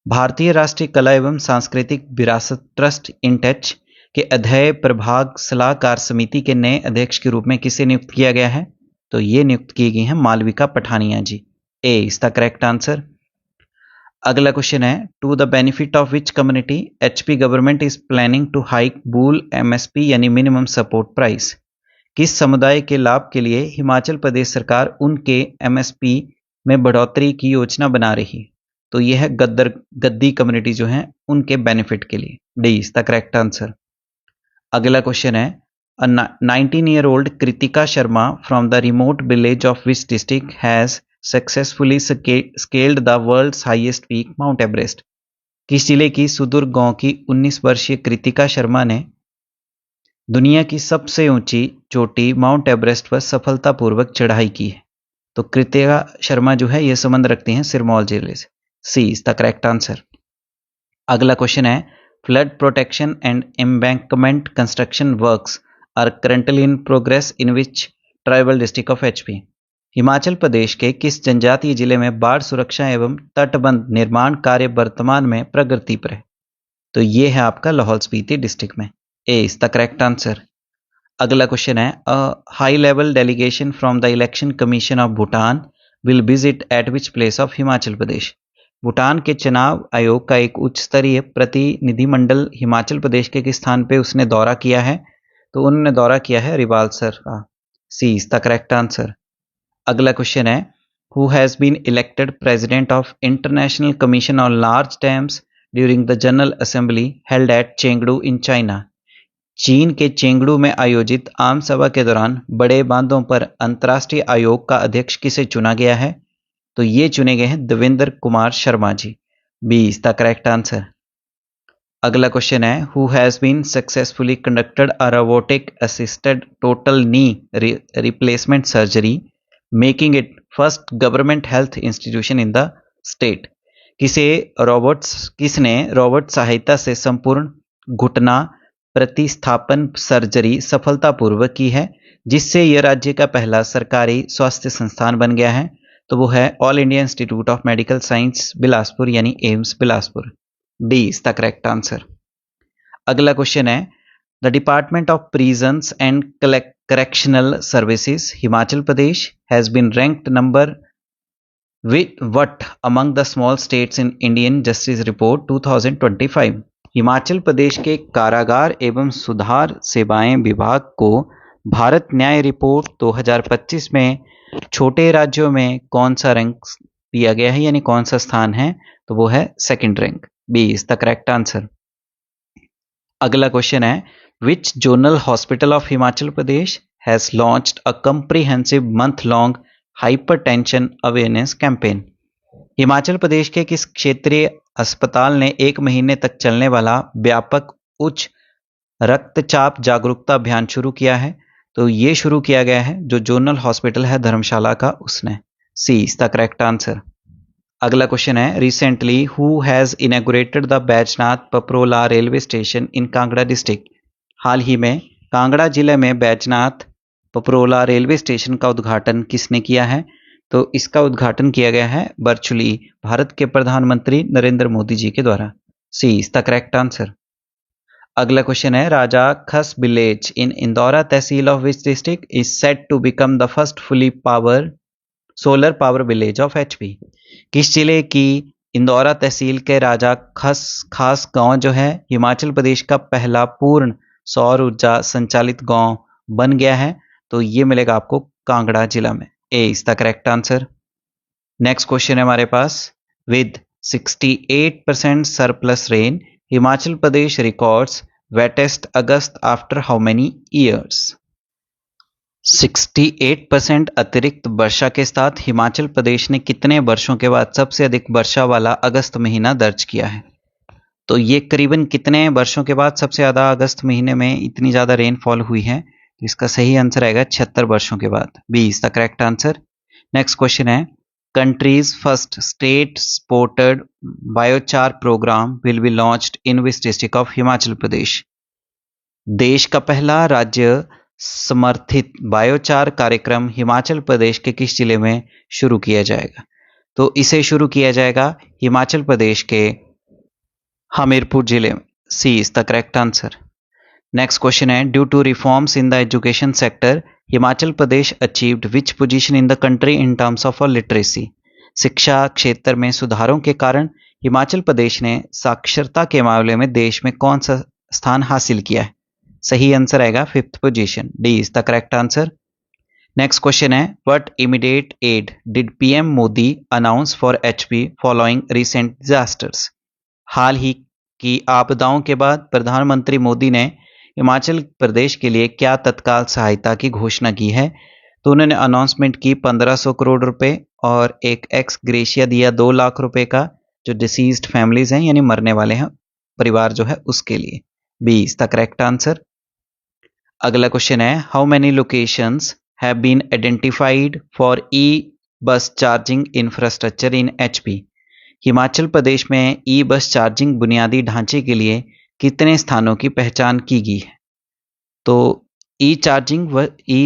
भारतीय राष्ट्रीय कला एवं सांस्कृतिक विरासत ट्रस्ट इंटेच के अध्यय प्रभाग सलाहकार समिति के नए अध्यक्ष के रूप में किसे नियुक्त किया गया है? तो ये नियुक्त की गई हैं Malvika Pathania ji. A is the correct answer. अगला क्वेश्चन है, to the benefit of which community HP government is planning to hike wool MSP यानी मिनिमम सपोर्ट प्राइस। किस समुदाय के लाभ के लिए हिमाचल प्रदेश सरकार उनके एमएसपी में बढ़ोतरी की योजना बना रही है? तो यह है गद्दी कम्युनिटी जो है उनके बेनिफिट के लिए। D is the correct answer. अगला क्वेश्चन है, 19-year-old Kritika Sharma from the remote village of which district has successfully scaled the world's highest peak Mount Everest. किस जिले की सुदूर गांव की 19 वर्षीय कृतिका शर्मा ने दुनिया की सबसे ऊंची चोटी माउंट एवरेस्ट पर सफलतापूर्वक चढ़ाई की है? तो कृतिका शर्मा जो है ये संबंध रखती हैं सिरमौर जिले से। C is the correct answer. अगला क्वेश्चन है, flood protection and embankment construction works are currently in progress in which tribal district of HP. Himachal Pradesh के किस जनजातीय जिले में बाढ़ सुरक्षा एवं तटबंध निर्माण कार्य वर्तमान में प्रगति पर है? तो ये है आपका लाहौल स्पीति डिस्ट्रिक्ट में। A is the correct answer. अगला क्वेश्चन है, a high level delegation from the election commission of Bhutan will visit at which place of Himachal Pradesh. Bhutan के चुनाव आयोग का एक उच्च स्तरीय प्रतिनिधिमंडल हिमाचल प्रदेश के किस स्थान पे उसने दौरा किया है? तो उन्होंने दौरा किया है रिवालसर का। C is the correct answer. अगला क्वेश्चन है, who has been elected president of international commission on large dams during the general assembly held at Chengdu in China. चीन के चेंगडू में आयोजित आम सभा के दौरान बड़े बांधों पर अंतर्राष्ट्रीय आयोग का अध्यक्ष किसे चुना गया है? तो ये चुने गए हैं Devendra Kumar Sharma ji. B is the correct answer. अगला क्वेश्चन है, who has been successfully conducted a robotic assisted total knee replacement surgery making it first government health institution in the state. किसने रोबोट सहायता से संपूर्ण घुटना प्रतिस्थापन सर्जरी सफलतापूर्वक की है, जिससे यह राज्य का पहला सरकारी स्वास्थ्य संस्थान बन गया है? तो वो है All India Institute of Medical Science Bilaspur यानी AIIMS Bilaspur. D is the correct answer. अगला क्वेश्चन है, the department of prisons and correctional services Himachal Pradesh has been ranked number what among the small states in Indian justice report 2025। Himachal Pradesh के कारागार एवं सुधार सेवाएं विभाग को भारत न्याय रिपोर्ट 2025 में छोटे राज्यों में कौन सा रैंक दिया गया है यानी कौन सा स्थान है? तो वो है second rank. B is the correct answer. अगला क्वेश्चन है, which zonal hospital of Himachal Pradesh has launched a comprehensive month long hypertension awareness campaign. Himachal Pradesh के किस क्षेत्रीय अस्पताल ने 1 महीने तक चलने वाला व्यापक उच्च रक्तचाप जागरूकता अभियान शुरू किया है? तो ये शुरू किया गया है जो जोनल हॉस्पिटल है धर्मशाला का उसने। C is the correct answer. अगला क्वेश्चन है, recently who has inaugurated the Baijnath Paprola railway station in Kangra district. हाल ही में कांगड़ा जिले में बैजनाथ पपरोला रेलवे स्टेशन का उद्घाटन किसने किया है? तो इसका उद्घाटन किया गया है वर्चुअली भारत के प्रधानमंत्री नरेंद्र मोदी जी के द्वारा। C is the correct answer. अगला क्वेश्चन है, राजा खस विलेज इन इंदौरा तहसील of which district is set to become the first fully solar power village of HP. किस जिले की इंदौरा तहसील के राजा खास गांव जो है हिमाचल प्रदेश का पहला पूर्ण सौर ऊर्जा संचालित गांव बन गया है? तो ये मिलेगा आपको कांगड़ा जिला में। A is the correct answer. Next question है हमारे पास, with 68% surplus rain Himachal Pradesh records wettest August after how many years. 68% अतिरिक्त वर्षा के साथ हिमाचल प्रदेश ने कितने वर्षों के बाद सबसे अधिक वर्षा वाला अगस्त महीना दर्ज किया है? तो ये करीबन कितने वर्षों के बाद सबसे ज़्यादा अगस्त महीने में इतनी ज़्यादा रेनफॉल हुई है? तो इसका सही आंसर आएगा 76 वर्षों के बाद। B is the correct answer. Next question है, country's first state supported biochar programme will be launched in which district of Himachal Pradesh. देश का पहला राज्य समर्थित बायोचार कार्यक्रम हिमाचल प्रदेश के किस जिले में शुरू किया जाएगा? तो इसे शुरू किया जाएगा हिमाचल प्रदेश के हमीरपुर जिले में। C is the correct answer. Next question है, due to reforms in the education sector Himachal Pradesh achieved which position in the country in terms of literacy. शिक्षा क्षेत्र में सुधारों के कारण हिमाचल प्रदेश ने साक्षरता के मामले में देश में कौन सा स्थान हासिल किया है? सही आंसर आएगा 5th position, D is the correct answer. Next question है, what immediate aid did PM Modi announce for HP following recent disasters. हाल ही की आपदाओं के बाद प्रधानमंत्री मोदी ने हिमाचल प्रदेश के लिए क्या तत्काल सहायता की घोषणा की है? तो उन्होंने अनाउंसमेंट की 1500 करोड़ रुपए और एक एक्स ग्रेशिया दिया 2 लाख रुपए का, जो डिसीज्ड फैमिलीज हैं यानी मरने वाले हैं परिवार जो है उसके लिए। B is the correct answer. अगला क्वेश्चन है, how many locations have been identified for E bus charging infrastructure in HP. Himachal Pradesh में ई बस चार्जिंग बुनियादी ढांचे के लिए कितने स्थानों की पहचान की गई है? तो ई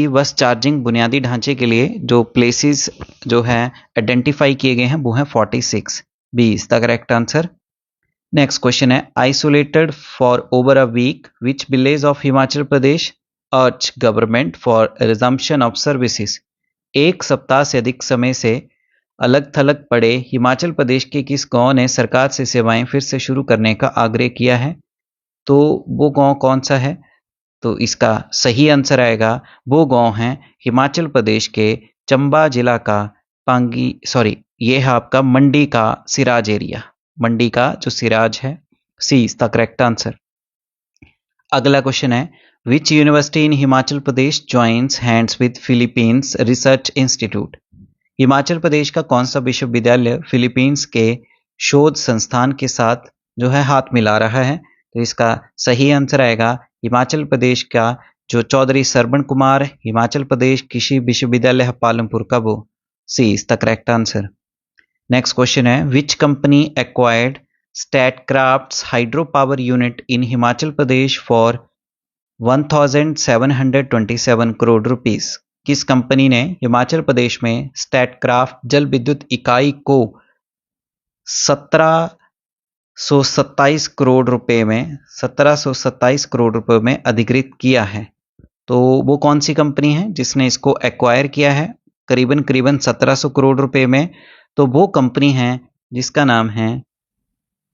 बस चार्जिंग बुनियादी ढांचे के लिए जो प्लेसेस जो है आइडेंटिफाई किए गए हैं वो हैं 46। B is the correct answer. Next question है, isolated for over a week which village of Himachal Pradesh urge government for resumption of services. एक सप्ताह से अधिक समय से अलग थलग पड़े हिमाचल प्रदेश के किस गांव ने सरकार से सेवाएं फिर से शुरू करने का आग्रह किया है? तो वो गांव कौन सा है? तो इसका सही आंसर आएगा, वो गांव है हिमाचल प्रदेश के चंबा जिला का ये है आपका मंडी का सिराज एरिया, मंडी का जो सिराज है। C is the correct answer. अगला क्वेश्चन है, which university in Himachal Pradesh joins hands with Philippines research institute. Himachal Pradesh का कौन सा विश्वविद्यालय फिलीपींस के शोध संस्थान के साथ जो है हाथ मिला रहा है? तो इसका सही आंसर आएगा हिमाचल प्रदेश का जो चौधरी सरवण कुमार हिमाचल प्रदेश कृषि विश्वविद्यालय है पालमपुर का, वो। C is the correct answer. Next question है, which company acquired Statkraft's hydro power unit in Himachal Pradesh for 1727 crore rupees. किस कंपनी ने हिमाचल प्रदेश में स्टैटक्राफ्ट जल विद्युत इकाई को 1727 करोड़ रुपए में अधिग्रहित किया है? तो वो कौन सी कंपनी है जिसने इसको एक्वायर किया है करीबन 1700 करोड़ रुपए में? तो वो कंपनी है जिसका नाम है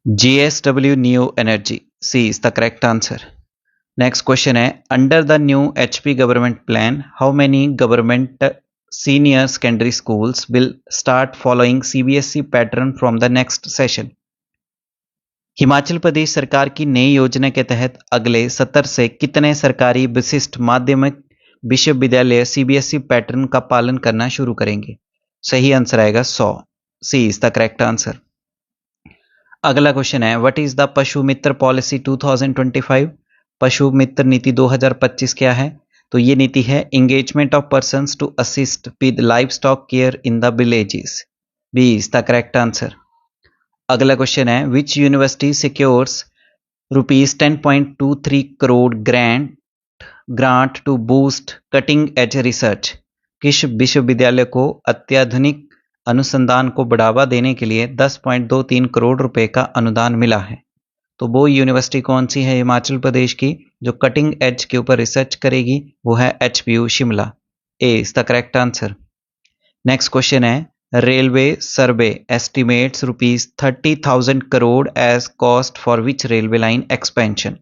JSW new energy. C is the correct answer. Next question है, under the new HP government plan how many government senior secondary schools will start following CBSE pattern from the next session. Himachal Pradesh सरकार की नई योजना के तहत अगले सत्र से कितने सरकारी विशिष्ट माध्यमिक विश्वविद्यालय CBSE पैटर्न का पालन करना शुरू करेंगे? सही आंसर आएगा 100। सी इज द करेक्ट आंसर। अगला क्वेश्चन है, व्हाट इज द पशु मित्र पॉलिसी 2025। पशु मित्र नीति 2025 क्या है? तो ये नीति है engagement of persons to assist with livestock care in the villages. B is the correct answer. अगला क्वेश्चन है, which university secures ₹10.23 crore grant to boost cutting edge research. किस विश्वविद्यालय को अत्याधुनिक अनुसंधान को बढ़ावा देने के लिए 10.23 करोड़ रुपए का अनुदान मिला है? तो वो यूनिवर्सिटी कौन सी है हिमाचल प्रदेश की जो कटिंग एज के ऊपर रिसर्च करेगी? वो है HPU Shimla. A is the correct answer. Next question है, railway survey estimates ₹30,000 crore as cost for which railway line expansion.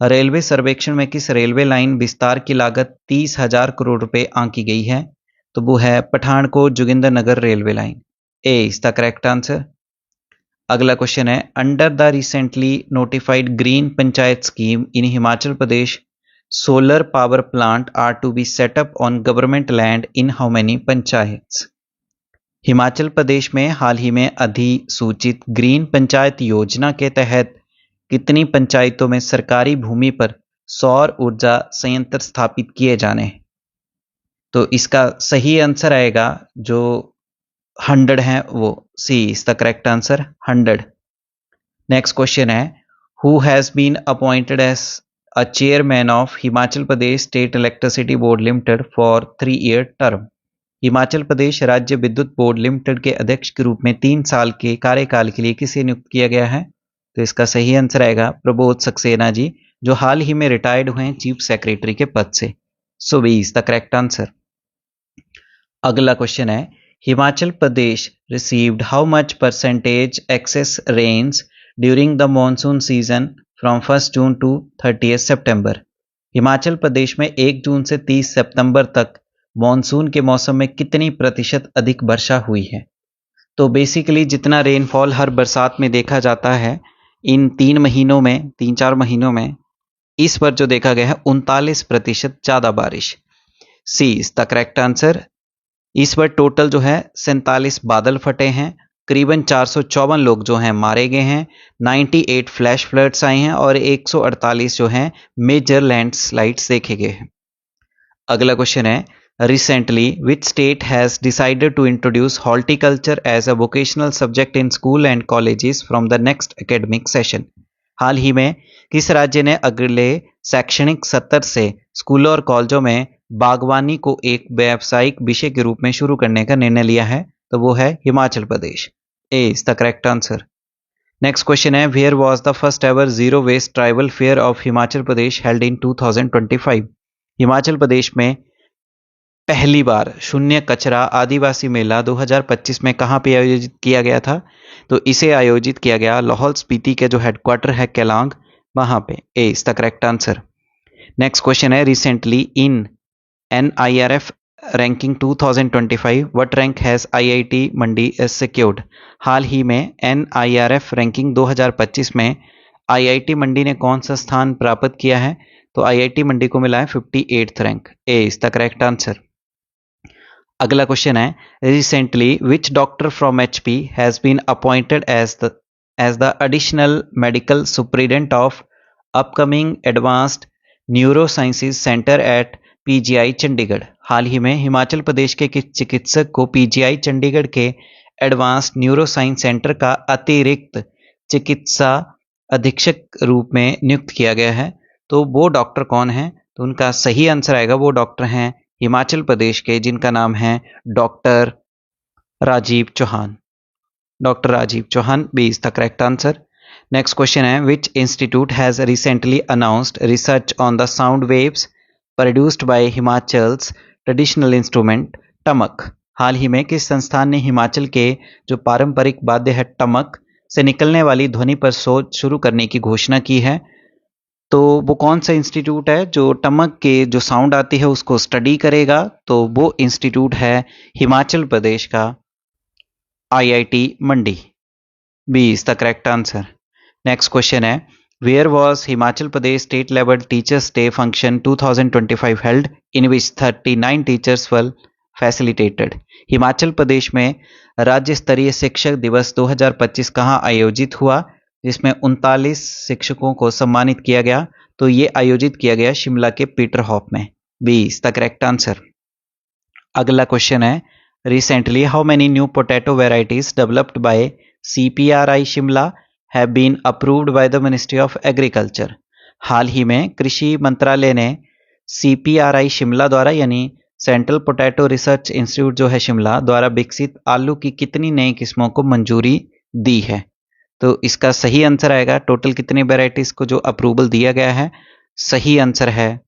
Railway सर्वेक्षण में किस रेलवे लाइन विस्तार की लागत 30,000 करोड़ रुपए आंकी गई है? तो वो है Pathankot Jogindernagar railway line. A is the correct answer. अगला क्वेश्चन है, under the recently notified green panchayat scheme in Himachal Pradesh solar power plant are to be set up on government land in how many panchayats. Himachal Pradesh में हाल ही में अधिसूचित ग्रीन पंचायत योजना के तहत कितनी पंचायतों में सरकारी भूमि पर सौर ऊर्जा संयंत्र स्थापित किए जाने हैं? तो इसका सही आंसर आएगा जो 100 है, वो। C is the correct answer, 100। Next question है, who has been appointed as a chairman of Himachal Pradesh state electricity board limited for 3-year term. Himachal Pradesh राज्य विद्युत बोर्ड लिमिटेड के अध्यक्ष के रूप में 3 साल के कार्यकाल के लिए किसे नियुक्त किया गया है? तो इसका सही आंसर आएगा प्रबोध सक्सेना जी, जो हाल ही में रिटायर्ड हुए हैं चीफ सेक्रेटरी के पद से। So B is the correct answer. अगला क्वेश्चन है, Himachal Pradesh received how much percentage excess rains during the monsoon season from 1 June to 30 September. Himachal Pradesh में 1 जून से 30 सितंबर तक मॉनसून के मौसम में कितनी प्रतिशत अधिक वर्षा हुई है? तो बेसिकली जितना रेनफॉल हर बरसात में देखा जाता है, इन 3-4 महीनों में इस बार जो देखा गया है 39% ज़्यादा बारिश। सी इज द करेक्ट आंसर। इस बार टोटल जो है 47 बादल फटे हैं, करीबन 454 लोग जो हैं मारे गए हैं, 98 फ्लैश फ्लड्स आए हैं और 148 जो हैं मेजर लैंडस्लाइड्स देखे गए हैं। अगला क्वेश्चन है, recently which state has decided to introduce horticulture as a vocational subject in school and colleges from the next academic session. हाल ही में किस राज्य ने अगले शैक्षणिक सत्र से स्कूलों और कॉलेजों में बागवानी को एक व्यावसायिक विषय के रूप में शुरू करने का निर्णय लिया है? तो वो है Himachal Pradesh. A is the correct answer. Next question है, where was the first ever zero waste tribal fair of Himachal Pradesh held in 2025? Himachal Pradesh में पहली बार शून्य कचरा आदिवासी मेला 2025 में कहाँ पे आयोजित किया गया था? तो इसे आयोजित किया गया लाहौल स्पीति के जो हेडक्वार्टर है केलांग, वहाँ पे। A is the correct answer. Next question है, recently in NIRF ranking 2025 what rank has IIT Mandi secured? हाल ही में NIRF रैंकिंग 2025 में IIT मंडी ने कौन सा स्थान प्राप्त किया है? तो IIT मंडी को मिला है 58th rank. A is the correct answer. अगला क्वेश्चन है, recently which doctor from HP has been appointed as the additional medical superintendent of upcoming advanced neuro sciences centre at PGI Chandigarh? हाल ही में हिमाचल प्रदेश के किस चिकित्सक को PGI चंडीगढ़ के एडवांस्ड न्यूरो साइंस सेंटर का अतिरिक्त चिकित्सा अधीक्षक रूप में नियुक्त किया गया है? तो वो डॉक्टर कौन है? तो उनका सही आंसर आएगा, वो डॉक्टर हैं हिमाचल प्रदेश के, जिनका नाम है doctor Rajeev Chauhan. Doctor Rajeev Chauhan, B is the correct answer. Next question है, which institute has recently announced research on the sound waves produced by Himachal's traditional instrument टमक? हाल ही में किस संस्थान ने हिमाचल के जो पारंपरिक वाद्य है टमक से निकलने वाली ध्वनि पर शोध शुरू करने की घोषणा की है? तो वो कौन सा इंस्टीट्यूट है जो टमक के जो साउंड आती है उसको स्टडी करेगा? तो वो इंस्टीट्यूट है हिमाचल प्रदेश का IIT Mandi. B is the correct answer. Next question है, where was Himachal Pradesh state level teachers day function 2025 held in which 39 teachers were facilitated? Himachal Pradesh में राज्य स्तरीय शिक्षक दिवस 2025 कहाँ आयोजित हुआ, जिसमें 39 शिक्षकों को सम्मानित किया गया? तो ये आयोजित किया गया शिमला के पीटर हॉफ में। B is the correct answer. अगला क्वेश्चन है, recently how many new potato varieties developed by CPRI Shimla have been approved by the ministry of agriculture? हाल ही में कृषि मंत्रालय ने CPRI शिमला द्वारा यानी सेंट्रल पोटैटो रिसर्च इंस्टीट्यूट जो है शिमला द्वारा विकसित आलू की कितनी नई किस्मों को मंजूरी दी है? तो इसका सही आंसर आएगा, टोटल कितनी वेराइटीज को जो अप्रूवल दिया गया है? सही आंसर है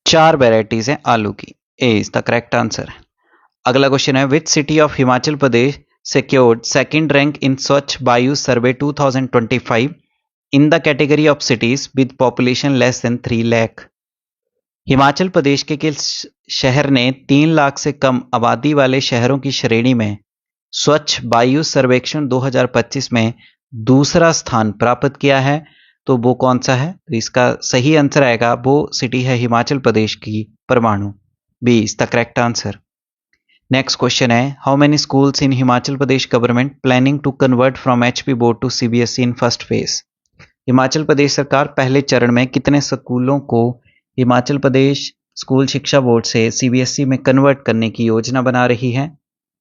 4 वेराइटीज हैं आलू की। A is the correct answer. अगला क्वेश्चन है, विच city of Himachal Pradesh secured second rank in Swachh Vayu Survey 2025 in the category of cities with population less than 3 lakh? Himachal Pradesh के किस शहर ने 3 लाख से कम आबादी वाले शहरों की श्रेणी में स्वच्छ वायु सर्वेक्षण 2025 में दूसरा स्थान प्राप्त किया है? तो वो कौन सा है? तो इसका सही आंसर आएगा, वो सिटी है हिमाचल प्रदेश की परमाणु। B is the correct answer. Next question है, how many schools in Himachal Pradesh government planning to convert from HP board to CBSE in first phase? Himachal Pradesh सरकार पहले चरण में कितने स्कूलों को हिमाचल प्रदेश स्कूल शिक्षा बोर्ड से CBSE में कन्वर्ट करने की योजना बना रही है?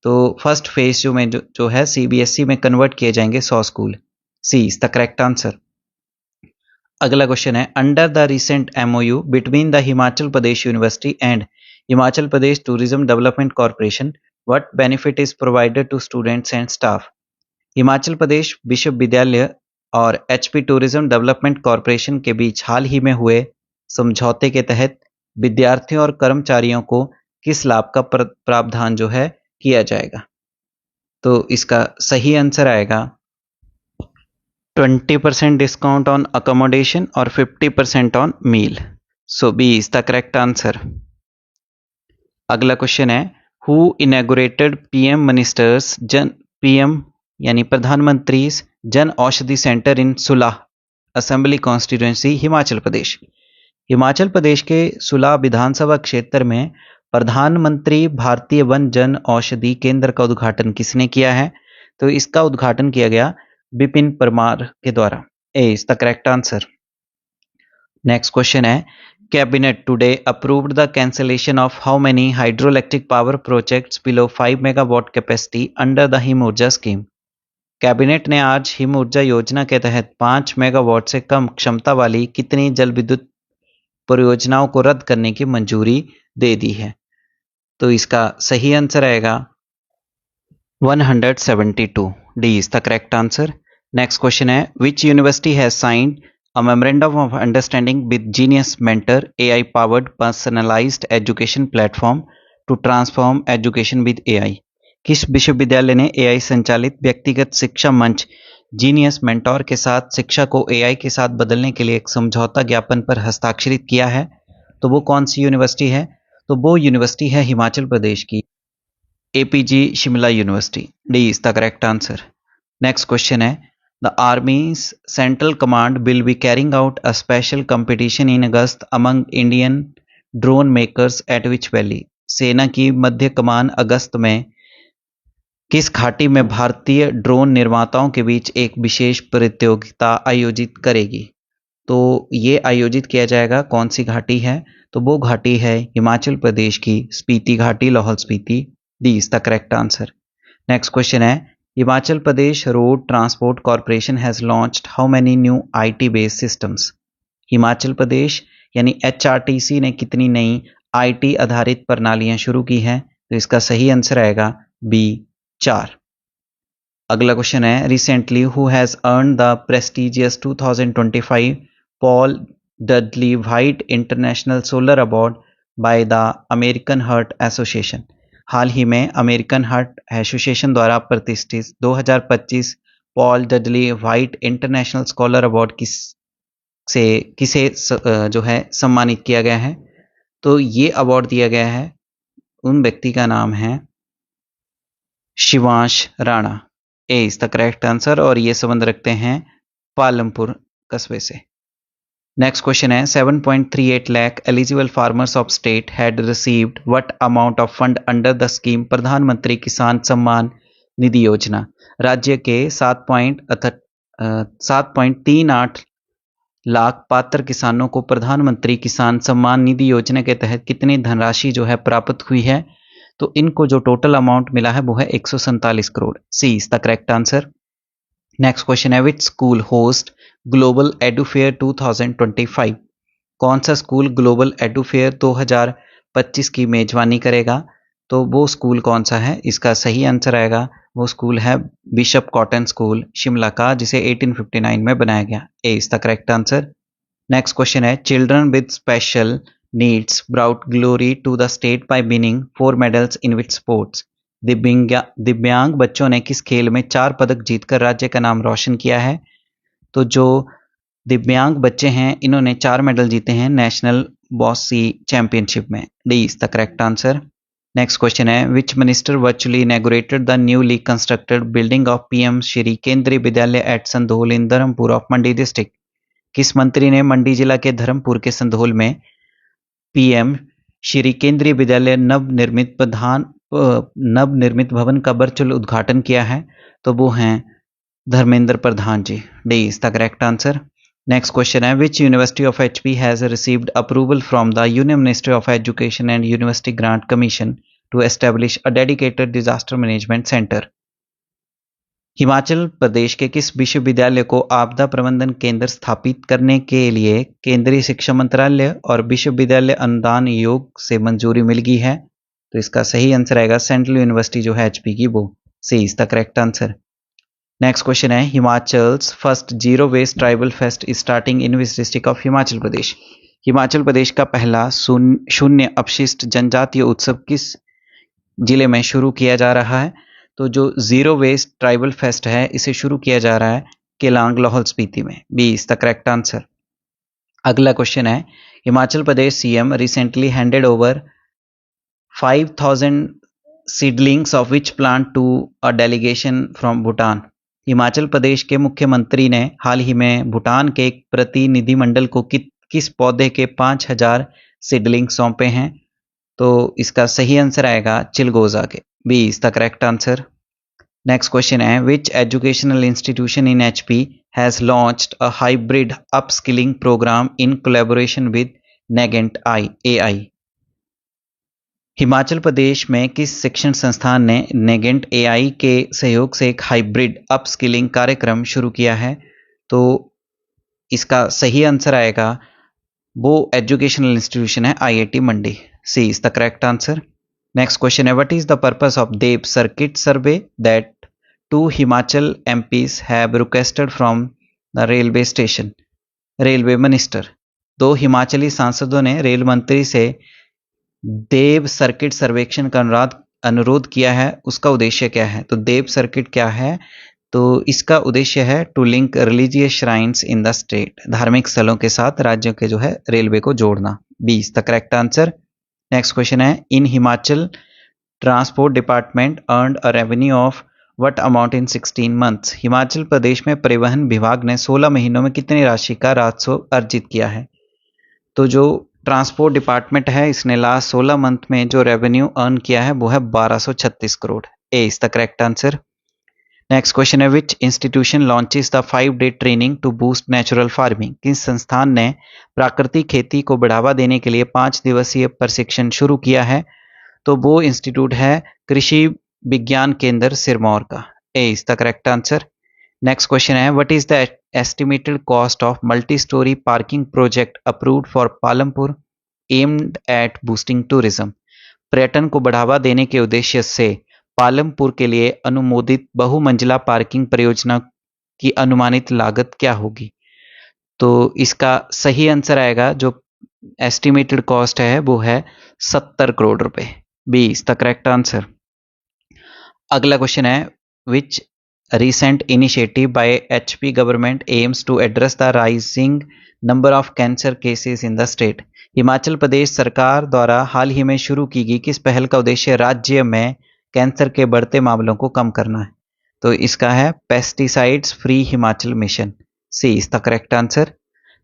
तो फर्स्ट फेज जो है CBSE में कन्वर्ट किए जाएंगे 100 school. C is the correct answer. अगला क्वेश्चन है, under the recent MOU between the Himachal Pradesh university and Himachal Pradesh tourism development corporation what benefit is provided to students and staff? Himachal Pradesh विश्वविद्यालय और HP टूरिज्म डेवलपमेंट कॉर्पोरेशन के बीच हाल ही में हुए समझौते के तहत विद्यार्थियों और कर्मचारियों को किस लाभ का प्रावधान जो है किया जाएगा? तो इसका सही आंसर आएगा 20% डिस्काउंट ऑन अकोमोडेशन और 50% on meal. So B is the correct answer. अगला क्वेश्चन है, who inaugurated PM ministers PM यानी प्रधानमंत्री Jan Aushadhi centre in Sulah assembly constituency Himachal Pradesh. Himachal Pradesh के सुलाह विधानसभा क्षेत्र में प्रधानमंत्री भारतीय वन जन औषधि केंद्र का उद्घाटन किसने किया है? तो इसका उद्घाटन किया गया विपिन परमार के द्वारा। A is the correct answer. Next question है, cabinet today approved the cancellation of how many hydroelectric power projects below 5 megawatt capacity under the Him Urja scheme. Cabinet ने आज हिम ऊर्जा योजना के तहत 5 मेगावाट से कम क्षमता वाली कितनी जल विद्युत परियोजनाओं को रद्द करने की मंजूरी दे दी है? तो इसका सही आंसर आएगा 172। D is the correct answer. Next question है, which university has signed a memorandum of understanding with Genius Mentor AI powered personalized education platform to transform education with AI। किस विश्वविद्यालय ने AI संचालित व्यक्तिगत शिक्षा मंच जीनियस मेंटोर के साथ शिक्षा को AI के साथ बदलने के लिए एक समझौता ज्ञापन पर हस्ताक्षरित किया है? तो वो कौन सी यूनिवर्सिटी है? तो वो यूनिवर्सिटी है हिमाचल प्रदेश की APG Shimla university. D is the correct answer. Next question है, The Army's Central Command will be carrying out a special competition in August among Indian drone makers at which valley? सेना की मध्य कमान अगस्त में किस घाटी में भारतीय ड्रोन निर्माताओं के बीच एक विशेष प्रतियोगिता आयोजित करेगी? तो ये आयोजित किया जाएगा, कौन सी घाटी है? तो वो घाटी है हिमाचल प्रदेश की स्पीति घाटी, Lahaul Spiti. D is the correct answer. Next question है, Himachal Pradesh road transport corporation has launched how many new IT based systems? Himachal Pradesh यानी HRTC ने कितनी नई IT आधारित प्रणालियां शुरू की हैं? तो इसका सही आंसर आएगा बी 4। अगला क्वेश्चन है, recently who has earn the prestigious 2025 Paul Dudley White international solar award by the American Heart Association. हाल ही में अमेरिकन हार्ट एसोसिएशन द्वारा प्रतिष्ठित 2025 Paul Dudley White international scholar award किसे जो है सम्मानित किया गया है? तो ये अवार्ड दिया गया है, उन व्यक्ति का नाम है शिवांश राणा। ए इज द करेक्ट आंसर और ये संबंध रखते हैं पालमपुर कस्बे से। नेक्स्ट क्वेश्चन है, 7.38 lakh eligible farmers of state had received what amount of fund under the scheme प्रधानमंत्री किसान सम्मान निधि योजना। राज्य के 7.38 लाख पात्र किसानों को प्रधानमंत्री किसान सम्मान निधि योजना के तहत कितनी धनराशि जो है प्राप्त हुई है? तो इनको जो टोटल अमाउंट मिला है वो है 147 crore. C is the correct answer. Next question है, which school host global edufair 2025? कौन सा स्कूल ग्लोबल एडुफेयर 2025 की मेजबानी करेगा? तो वो स्कूल कौन सा है? इसका सही आंसर आएगा, वो स्कूल है बिशप कॉटन स्कूल शिमला का, जिसे 1859 में बनाया गया। A is the correct answer. Next question है, children with special needs brought glory to the state by winning 4 medals in which sports? दिव्यांग बच्चों ने किस खेल में 4 पदक जीतकर राज्य का नाम रोशन किया है? तो जो दिव्यांग बच्चे हैं इन्होंने 4 मेडल जीते हैं नेशनल बॉसी चैंपियनशिप में। D is the correct answer. Next question है, which minister virtually inaugurated the newly constructed building of PM Shri Kendriya Vidyalaya at Sandhol in Dharampur of Mandi district? किस मंत्री ने मंडी जिला के धर्मपुर के संधोल में PM श्री केंद्रीय विद्यालय नवनिर्मित भवन का वर्चुअल उद्घाटन किया है? तो वो हैं Dharmendra Pradhan ji. D is the correct answer. Next question है, which university of HP has received approval from the union ministry of education and university grant commission to establish a dedicated disaster management centre? Himachal Pradesh के किस विश्वविद्यालय को आपदा प्रबंधन केंद्र स्थापित करने के लिए केंद्रीय शिक्षा मंत्रालय और विश्वविद्यालय अनुदान आयोग से मंजूरी मिल गई है? तो इसका सही आंसर आएगा सेंट्रल यूनिवर्सिटी जो है HP की, वो। C is the correct answer. Next question है, Himachal's first zero waste tribal fest starting in which district of Himachal Pradesh? Himachal Pradesh का पहला शून्य अपशिष्ट जनजातीय उत्सव किस जिले में शुरू किया जा रहा है? तो जो जीरो वेस्ट ट्राइबल फेस्ट है इसे शुरू किया जा रहा है केलांग लाहौल स्पीति में। B is the correct answer. अगला क्वेश्चन है, Himachal Pradesh CM recently handed over 5,000 seedlings of which plant to a delegation from Bhutan. Himachal Pradesh के मुख्यमंत्री ने हाल ही में भूटान के एक प्रतिनिधिमंडल को किस पौधे के 5,000 सीडलिंग सौंपे हैं? तो इसका सही आंसर आएगा चिलगोजा के। B is the correct answer. Next question है, which educational institution in HP has launched a hybrid upskilling programme in collaboration with negent AI. Himachal Pradesh में किस शिक्षण संस्थान ने नेगेंट एआई के सहयोग से एक हाइब्रिड अपस्किलिंग कार्यक्रम शुरू किया है? तो इसका सही आंसर आएगा, वो एजुकेशनल इंस्टीट्यूशन है IIT Mandi. C is the correct answer. Next question है, what is the purpose of Dev circuit survey that 2 Himachal MPs have requested from the railway station railway minister. 2 Himachali सांसदों ने रेल मंत्री से देव सर्किट सर्वेक्षण का अनुरोध किया है, उसका उद्देश्य क्या है? तो देव सर्किट क्या है? तो इसका उद्देश्य है to link religious shrines in the state, धार्मिक स्थलों के साथ राज्यों के जो है रेलवे को जोड़ना। B is the correct answer. Next question है, in Himachal transport department earned a revenue of what amount in 16 months. Himachal Pradesh में परिवहन विभाग ने 16 महीनों में कितनी राशि का राजस्व अर्जित किया है? तो जो ट्रांसपोर्ट डिपार्टमेंट है इसने लास्ट 16 मंथ में जो रेवेन्यू अर्न किया है वो है 1236 crore. A is the correct answer. Next question है, which institution launches the 5-day training to boost natural farming. किस संस्थान ने प्राकृतिक खेती को बढ़ावा देने के लिए 5 दिवसीय प्रशिक्षण शुरू किया है? तो वो इंस्टीट्यूट है कृषि विज्ञान केंद्र सिरमौर का। A is the correct answer. Next question है, what is the estimated cost of multi storey parking project approved for Palampur aimed at boosting tourism. पर्यटन को बढ़ावा देने के उद्देश्य से पालमपुर के लिए अनुमोदित बहुमंजिला पार्किंग परियोजना की अनुमानित लागत क्या होगी? तो इसका सही आंसर आएगा, जो एस्टिमेटेड कॉस्ट है वो है 70 करोड़ रुपए। B is the correct answer. अगला क्वेश्चन है, which recent initiative by HP government aims to address the rising number of cancer cases in the state। Himachal Pradesh सरकार द्वारा हाल ही में शुरू की गई किस पहल का उद्देश्य राज्य में कैंसर के बढ़ते मामलों को कम करना है? तो इसका है pesticides free Himachal mission. C is the correct answer.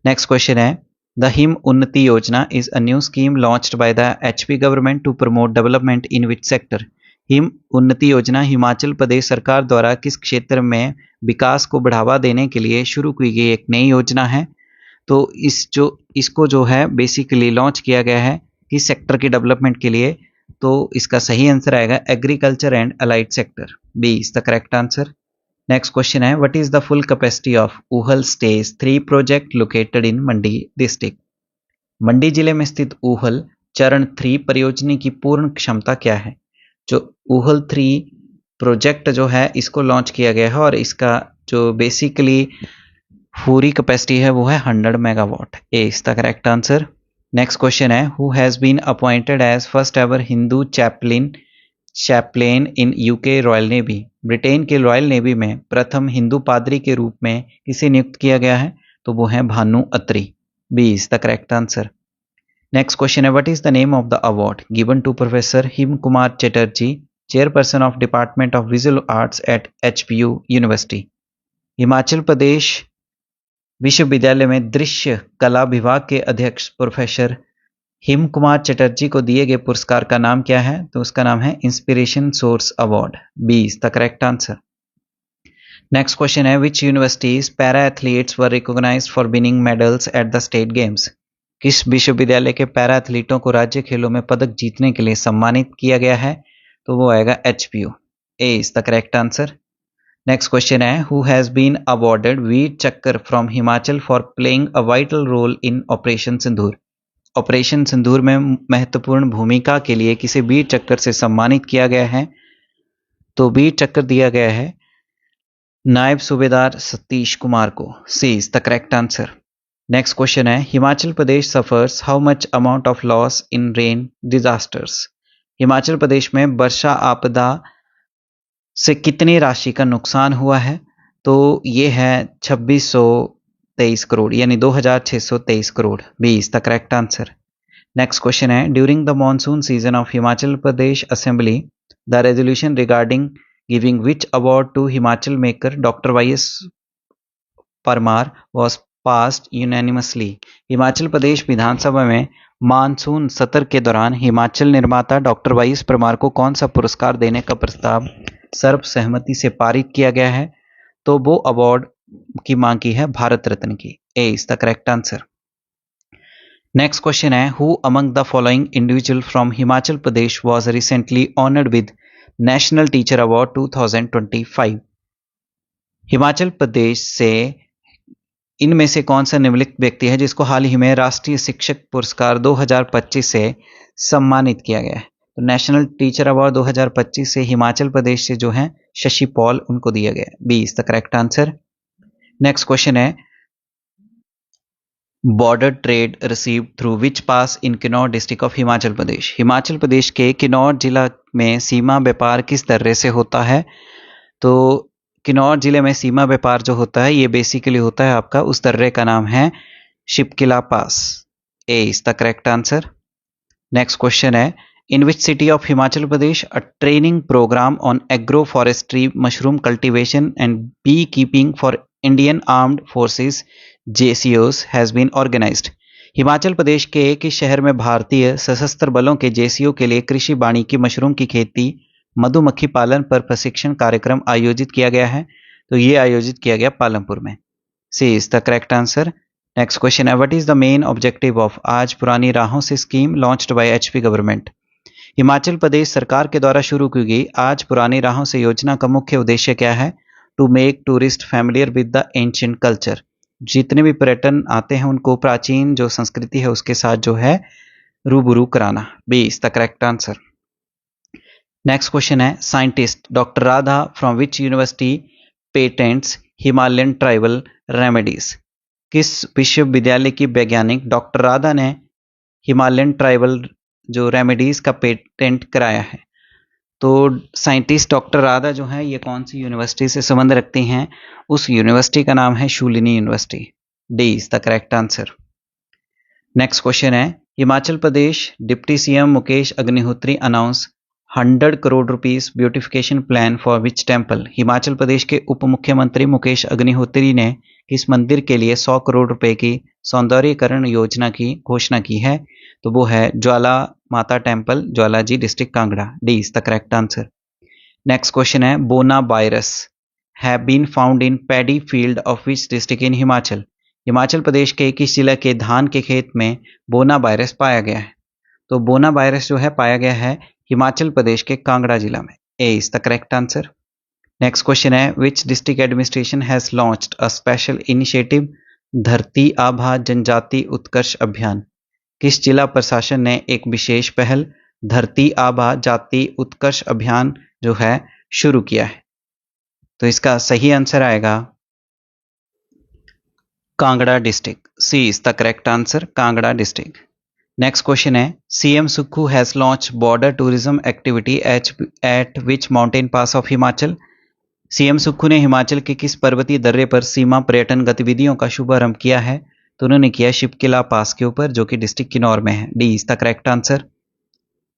Next question है, the Him Unnati Yojana is a new scheme launched by the HP government to promote development in which sector. Him Unnati Yojana Himachal Pradesh सरकार द्वारा किस क्षेत्र में विकास को बढ़ावा देने के लिए शुरू की गई एक नई योजना है? तो इसको जो है बेसिकली लॉन्च किया गया है किस सेक्टर की डेवलपमेंट के लिए? तो इसका सही आंसर आएगा agriculture and allied sector. B is the correct answer. Next question है, what is the full capacity of Uhl stage 3 project located in Mandi district. Mandi जिले में स्थित ऊहल चरण 3 परियोजना की पूर्ण क्षमता क्या है? जो ऊहल 3 प्रोजेक्ट जो है इसको लॉन्च किया गया है और इसका जो बेसिकली पूरी कैपेसिटी है वो है 100 megawatt. A is the correct answer. Next question है, who has been appointed as first ever Hindu chaplain in UK royal navy. Britain के रॉयल नेवी में प्रथम हिंदू पादरी के रूप में किसे नियुक्त किया गया है? तो वो है Bhanu Atri. B is the correct answer. Next question है, what is the name of the award given to professor Him Kumar Chatterjee, chairperson of department of visual arts at HPU university. Himachal Pradesh विश्वविद्यालय में दृश्य कला विभाग के अध्यक्ष प्रोफेसर हिम कुमार चटर्जी को दिए गए पुरस्कार का नाम क्या है? तो उसका नाम है inspiration source award. B is the correct answer. Next question है, which universities para athletes were recognised for winning medals at the state games. किस विश्वविद्यालय के पैरा एथलीटों को राज्य खेलों में पदक जीतने के लिए सम्मानित किया गया है? तो वो आएगा HPU। A is the correct answer. Next question है, who has been awarded Vir Chakra from Himachal for playing a vital role in operation Sindoor. Operation Sindoor में महत्वपूर्ण भूमिका के लिए किसे वीर चक्कर से सम्मानित किया गया है? तो वीर चक्कर दिया गया है नायब सूबेदार सतीश कुमार को। C is the correct answer. Next question है Himachal Pradesh suffers how much amount of loss in rain disasters. Himachal Pradesh में वर्षा आपदा से कितनी राशि का नुकसान हुआ है? तो ये है 2623 करोड़ यानी 2623 crore. B is the correct answer. Next question है during the monsoon season of Himachal Pradesh assembly the resolution regarding giving which award to Himachal maker doctor Y S Parmar was passed unanimously. Himachal Pradesh विधानसभा में मानसून सत्र के दौरान हिमाचल निर्माता डॉक्टर वाई एस परमार को कौन सा पुरस्कार देने का प्रस्ताव सर्वसहमति से पारित किया गया है? तो वो अवार्ड की मांग की है भारत रत्न की। A is the correct answer. Next question है who among the following individual from Himachal Pradesh was recently honoured with national teacher award 2025। Himachal Pradesh से इनमें से कौन सा निम्नलिखित व्यक्ति है जिसको हाल ही में राष्ट्रीय शिक्षक पुरस्कार 2025 से सम्मानित किया गया है? तो नेशनल टीचर अवार्ड 2025 से हिमाचल प्रदेश से जो है शशि पॉल उनको दिया गया है। B is the correct answer. Next question है border trade receive through which pass in Kinnaur district of Himachal Pradesh. Himachal Pradesh के किन्नौर जिला में सीमा व्यापार किस दर्रे से होता है? तो किन्नौर जिले में सीमा व्यापार जो होता है ये बेसिकली होता है आपका उस दर्रे का नाम है Shipkila pass. A is the correct answer. Next question है in which city of Himachal Pradesh a training programme on agro forestry mushroom cultivation and bee keeping for Indian armed forces जेसीओस has been organised. Himachal Pradesh के एक ही शहर में भारतीय सशस्त्र बलों के जेसीओ के लिए कृषि वानिकी मशरूम की खेती मधुमक्खी पालन पर प्रशिक्षण कार्यक्रम आयोजित किया गया है। तो ये आयोजित किया गया पालमपुर में। C is the correct answer. Next question है what is the main objective of Aaj Purani Rahon Se scheme launched by HP government. Himachal Pradesh सरकार के द्वारा शुरू की गई आज पुरानी राहों से योजना का मुख्य उद्देश्य क्या है? To make tourist familiar with the ancient culture. जितने भी पर्यटन आते हैं उनको प्राचीन जो संस्कृति है उसके साथ जो है रूबरू कराना। B is the correct answer. Next question है scientist doctor Radha from which university patents Himalayan tribal remedies. किस विश्वविद्यालय की वैज्ञानिक डॉक्टर राधा ने हिमालयन ट्राइबल जो रेमेडीज का पेटेंट कराया है? तो साइंटिस्ट डॉक्टर राधा जो है ये कौन सी यूनिवर्सिटी से संबंध रखती हैं? उस यूनिवर्सिटी का नाम है Shoolini university. D is the correct answer. Next question है Himachal Pradesh deputy CM Mukesh Agnihotri announce 100 crore rupees beautification plan for which temple. Himachal Pradesh के उप मुख्यमंत्री मुकेश अग्निहोत्री ने किस मंदिर के लिए 100 करोड़ रुपए की सौंदर्यीकरण योजना की घोषणा की है? तो वो है Jwala Mata temple Jwalaji district Kangra. D is the correct answer. Next question है bona virus have been found in paddy field of which district in Himachal. Himachal Pradesh के किस जिला के धान के खेत में बोना वायरस पाया गया है? तो बोना वायरस जो है पाया गया है हिमाचल प्रदेश के कांगड़ा जिला में। A is the correct answer. Next question है which district administration has launched a special initiative Dharti Aaba जनजाति उत्कर्ष अभियान। किस जिला प्रशासन ने एक विशेष पहल धरती आभा जाति उत्कर्ष अभियान जो है शुरू किया है? तो इसका सही आंसर आएगा Kangra district. C is the correct answer Kangra district. Next question है CM Sukhu has launch border tourism activity at which mountain pass of Himachal. CM Sukhu ने हिमाचल के किस पर्वतीय दर्रे पर सीमा पर्यटन गतिविधियों का शुभारंभ किया है? तो उन्होंने किया शिपकिला पास के ऊपर जो कि डिस्ट्रिक्ट किन्नौर में है। D is the correct answer.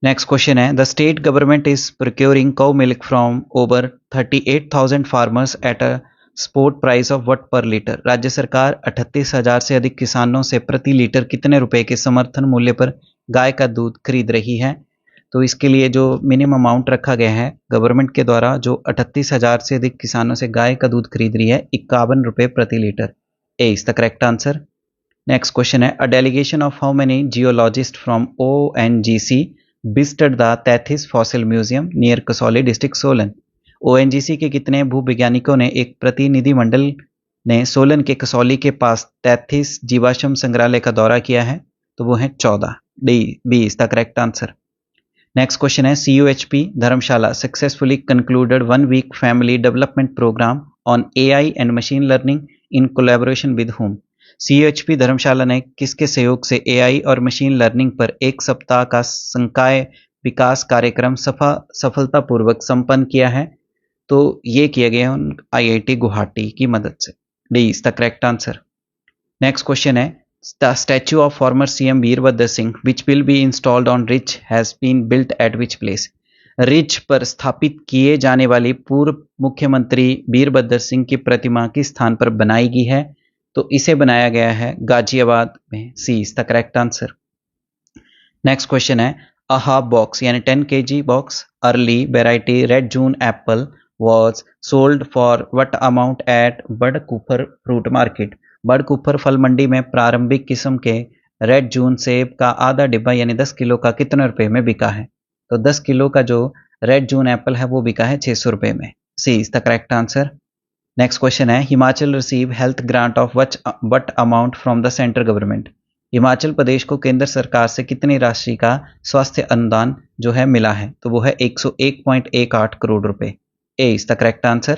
Next question है the state government is procuring cow milk from over 38,000 farmers at a support price of what per litre. राज्य सरकार 38,000 से अधिक किसानों से प्रति लीटर कितने रुपए के समर्थन मूल्य पर गाय का दूध खरीद रही है? तो इसके लिए जो मिनिमम अमाउंट रखा गया है गवर्नमेंट के द्वारा जो 38,000 से अधिक किसानों से गाय का दूध खरीद रही है 51 रुपए प्रति litre. A is the correct answer. Next question है a delegation of how many geologist from ONGC visited the Tethys fossil museum near Kasauli district Solan. ONGC के कितने भूवैज्ञानिकों ने एक प्रतिनिधिमंडल ने सोलन के कसौली के पास तैथिस जीवाश्म संग्रहालय का दौरा किया है? तो वो है 14। D B is the correct answer. Next question है CUHP Dharamshala successfully concluded 1 week family development programme on AI and machine learning in collaboration with whom। CHP Dharamshala ने किसके सहयोग से AI और मशीन लर्निंग पर एक सप्ताह का संकाय विकास कार्यक्रम सफलतापूर्वक संपन्न किया है? तो ये किया गया है IIT गुवाहाटी की मदद से। D is the correct answer. Next question है, the statue of former CM Virbhadra Singh which will be installed on ridge has been built at which place? Ridge पर स्थापित किए जाने वाली पूर्व मुख्यमंत्री वीरभद्र सिंह की प्रतिमा किस स्थान पर बनाई गई है? तो इसे बनाया गया है गाजियाबाद में। C is the correct answer. Next question है, अ हाफ बॉक्स यानी 10 kg box early variety red June apple was sold for what amount at Badkupar fruit market? Badkupar फल मंडी में प्रारंभिक किस्म के रेड जून सेब का आधा डिब्बा यानी 10 किलो का कितने रुपए में बिका है? तो 10 किलो का जो रेड जून एप्पल है वो बिका है 600 रुपए में। C is the correct answer. Next question है, Himachal receive health grant of what amount from the central government? Himachal Pradesh को केंद्र सरकार से कितनी राशि का स्वास्थ्य अनुदान जो है मिला है? तो वो है 101.18 करोड़ रुपए। A is the correct answer.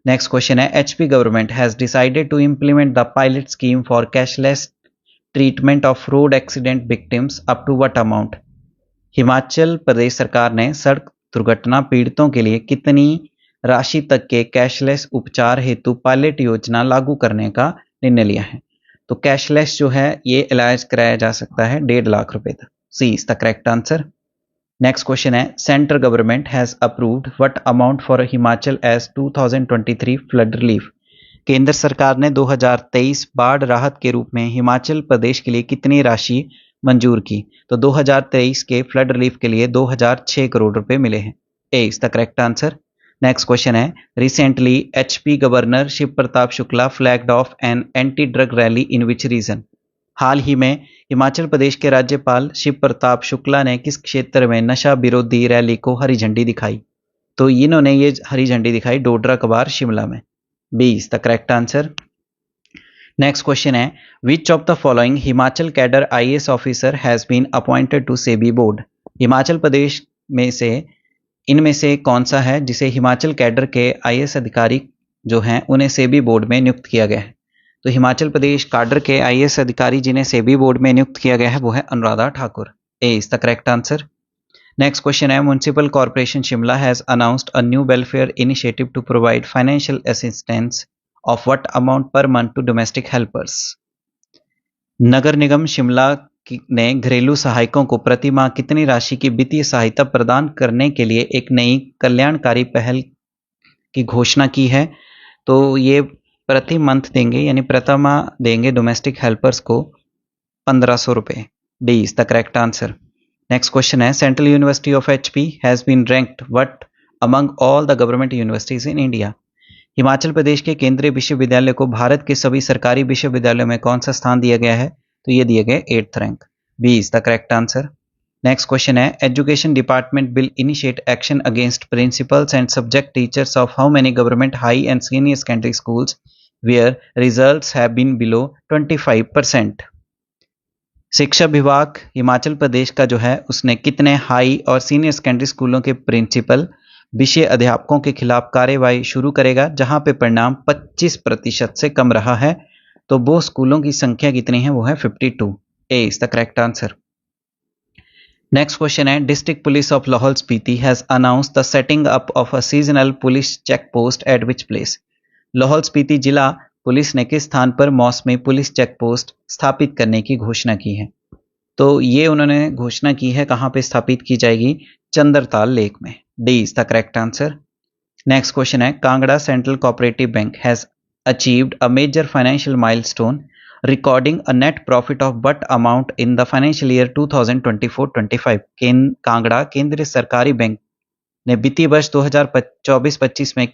Next question है, HP government has decided to implement the pilot scheme for cashless treatment of road accident victims up to what amount? Himachal Pradesh सरकार ने सड़क दुर्घटना पीड़ितों के लिए कितनी राशि तक के कैशलेस उपचार हेतु पायलट योजना लागू करने का निर्णय लिया है? तो कैशलेस जो है ये इलाज कराया जा सकता है 1.5 लाख रुपए तक। C is the correct answer. Next question है, central government has approved what amount for Himachal as 2023 flood relief? केंद्र सरकार ने 2023 बाढ़ राहत के रूप में हिमाचल प्रदेश के लिए कितनी राशि मंजूर की? तो 2023 के फ्लड रिलीफ के लिए 2006 करोड़ रुपए मिले हैं। A is the correct answer. Next question है, recently HP governor Shiv Pratap Shukla flagged off an anti drug rally in which region? हाल ही में हिमाचल प्रदेश के राज्यपाल शिव प्रताप शुक्ला ने किस क्षेत्र में नशा विरोधी रैली को हरी झंडी दिखाई? तो इन्होंने ये हरी झंडी दिखाई डोडरा कबार शिमला में। B is the correct answer. Next question है, which of the following Himachal cadre IAS officer has been appointed to SEBI board? Himachal Pradesh में से इनमें से कौन सा है जिसे हिमाचल कैडर के IAS अधिकारी जो हैं उन्हें सेबी बोर्ड में नियुक्त किया गया है? तो हिमाचल प्रदेश काडर के IAS अधिकारी जिन्हें सेबी बोर्ड में नियुक्त किया गया है वो है Anuradha Thakur. A is the correct answer. Next question है, municipal corporation Shimla has announced a new welfare initiative to provide financial assistance of what amount per month to domestic helpers? नगर निगम शिमला ने घरेलू सहायकों को प्रति माह कितनी राशि की वित्तीय सहायता प्रदान करने के लिए एक नई कल्याणकारी पहल की घोषणा की है? तो ये प्रति मंथ देंगे यानी प्रति माह देंगे डोमेस्टिक हेल्पर्स को 1500 रुपए। D is the correct answer. Next question है, central university of HP has been ranked what among all the government universities in India? Himachal Pradesh के केंद्रीय विश्वविद्यालय को भारत के सभी सरकारी विश्वविद्यालयों में कौन सा स्थान दिया गया है? तो ये दिए गए 8th rank. B is the correct answer. Next question है, education department will initiate action against principals and subject teachers of how many government high and senior secondary schools where results have been below 25%? शिक्षा विभाग हिमाचल प्रदेश का जो है उसने कितने high और senior secondary स्कूलों के प्रिंसिपल विषय अध्यापकों के खिलाफ कार्यवाही शुरू करेगा जहां पे परिणाम 25% से कम रहा है? तो वो स्कूलों की संख्या कितनी है? वो है 52। A is the correct answer. Next question है, district police of Lahaul Spiti has announced the setting up of a seasonal police check post at which place? Lahaul Spiti जिला पुलिस ने किस स्थान पर मौसमी पुलिस चेक पोस्ट स्थापित करने की घोषणा की है? तो ये उन्होंने घोषणा की है कहां पे स्थापित की जाएगी? चंद्रताल लेक में। D is the correct answer. Next question है, Kangra central cooperative bank has achieved a major financial milestone recording a net profit of what amount in the financial year 2024-25? Kangra केंद्रीय सरकारी बैंक ने वित्तीय वर्ष 2024-25 में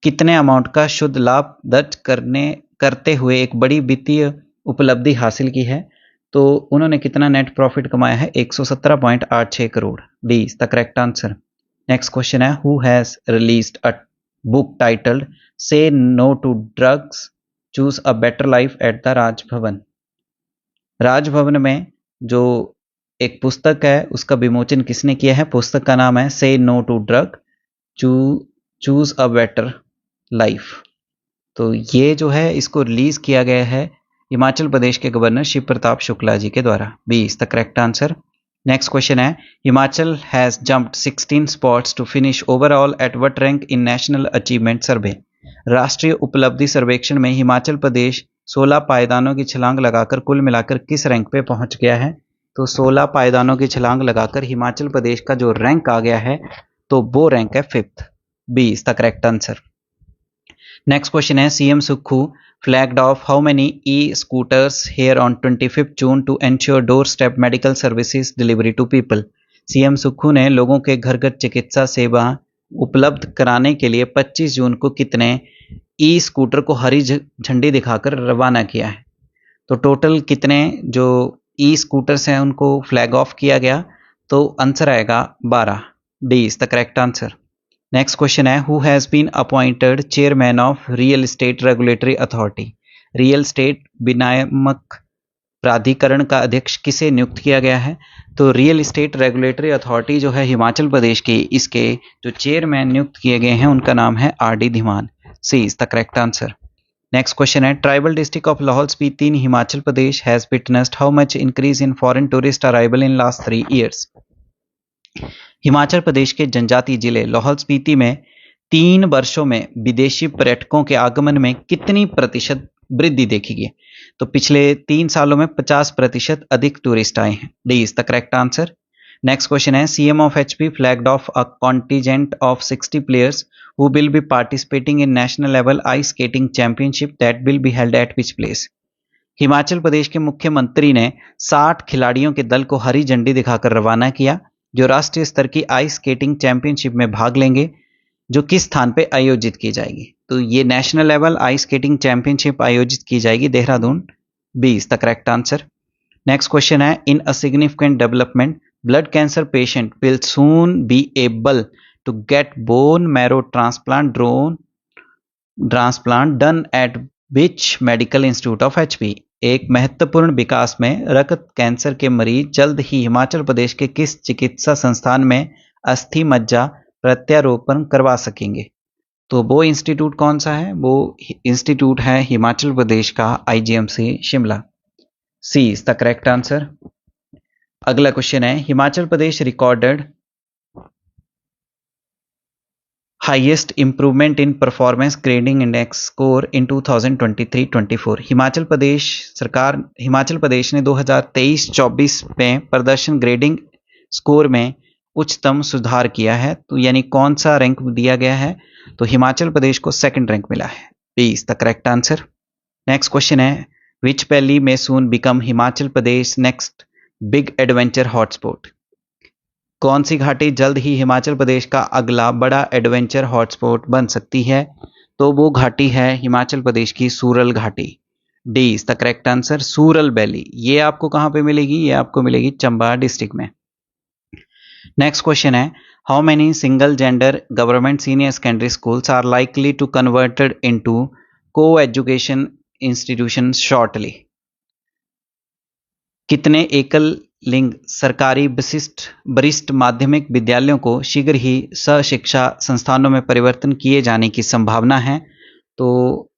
कितने अमाउंट का शुद्ध लाभ दर्ज करते हुए एक बड़ी वित्तीय उपलब्धि हासिल की है? तो उन्होंने कितना नेट प्रॉफिट कमाया है? 117.86 crore. B is the correct answer. Next question है, who has released a book titled say no to drugs choose a better life at the Rajbhavan? Rajbhavan में जो एक पुस्तक है उसका विमोचन किसने किया है? पुस्तक का नाम है say no to drug choose a better life. तो ये जो है इसको रिलीज किया गया है हिमाचल प्रदेश के गवर्नर शिव प्रताप शुक्ला जी के द्वारा। B is the correct answer. Next question है, Himachal has jumped 16 spots to finish overall at what rank in national achievement survey. राष्ट्रीय उपलब्धि सर्वेक्षण में हिमाचल प्रदेश 16 पायदानों की छलांग लगाकर कुल मिलाकर किस रैंक पे पहुंच गया है? तो 16 पायदानों की छलांग लगाकर हिमाचल प्रदेश का जो रैंक आ गया है तो वो रैंक है 5th। B is the correct answer. Next question है, CM Sukhu flagged off how many e-scooters here on 25th June to ensure doorstep medical services delivery to people। CM Sukhu ने लोगों के घर घर चिकित्सा सेवा उपलब्ध कराने के लिए 25 जून को कितने ई स्कूटर को हरी झंडी दिखाकर रवाना किया है? तो टोटल कितने जो ई स्कूटर्स हैं उनको फ्लैग ऑफ किया गया? तो आंसर आएगा 12। D is the correct answer. Next question है, who has been appointed chairman of real estate regulatory authority. Real estate विनियामक प्राधिकरण का अध्यक्ष किसे नियुक्त किया गया है? तो रियल एस्टेट रेगुलेटरी अथॉरिटी जो है हिमाचल प्रदेश की, इसके जो चेयरमैन नियुक्त किए गए हैं उनका नाम है R D. Dhiman. C is the correct answer. Next question है, tribal district of Lahaul Spiti in Himachal Pradesh has witnessed how much increase in foreign tourist arrival in last 3 years। Himachal Pradesh के जनजातीय जिले लाहौल स्पीति में 3 वर्षों में विदेशी पर्यटकों के आगमन में कितनी प्रतिशत वृद्धि देखी गई? तो पिछले 3 सालों में 50% अधिक टूरिस्ट आए हैं। D is the correct answer. Next question है, CM of HP flagged off a contingent of 60 players who will be participating in national level ice skating championship that will be held at which place. Himachal Pradesh के मुख्यमंत्री ने 60 खिलाड़ियों के दल को हरी झंडी दिखाकर रवाना किया जो राष्ट्रीय स्तर की आइस स्केटिंग चैंपियनशिप में भाग लेंगे, जो किस स्थान पे आयोजित की जाएगी? तो ये national level ice skating championship आयोजित की जाएगी Dehradun. B is the correct answer. Next question है, in a significant development blood cancer patient will soon be able to get bone marrow transplant done at which medical institute of HP. एक महत्वपूर्ण विकास में रक्त cancer के मरीज जल्द ही हिमाचल प्रदेश के किस चिकित्सा संस्थान में अस्थि मज्जा प्रत्यारोपण करवा सकेंगे? तो वो इंस्टीट्यूट कौन सा है? वो इंस्टीट्यूट है हिमाचल प्रदेश का IGMC Shimla. C is the correct answer. अगला क्वेश्चन है, Himachal Pradesh recorded highest improvement in performance grading index score in 2023-24। Himachal Pradesh ने 2023-24 में प्रदर्शन ग्रेडिंग स्कोर में उच्चतम सुधार किया है। तो यानी कौन सा रैंक दिया गया है? तो हिमाचल प्रदेश को 2nd रैंक मिला है। B is the correct answer. Next question है, विच वैली में soon become Himachal Pradesh next big adventure hotspot. कौन सी घाटी जल्द ही हिमाचल प्रदेश का अगला बड़ा एडवेंचर हॉटस्पॉट बन सकती है? तो वो घाटी है हिमाचल प्रदेश की सूरल घाटी। D is the correct answer. Sural valley ये आपको कहां पे मिलेगी? ये आपको मिलेगी चंबा डिस्ट्रिक्ट में। नेक्स्ट क्वेश्चन है, how many single gender government senior secondary schools are likely to converted into co education institution shortly. कितने एकल लिंग सरकारी वरिष्ठ माध्यमिक विद्यालयों को शीघ्र ही सशिक्षा संस्थानों में परिवर्तन किए जाने की संभावना है? तो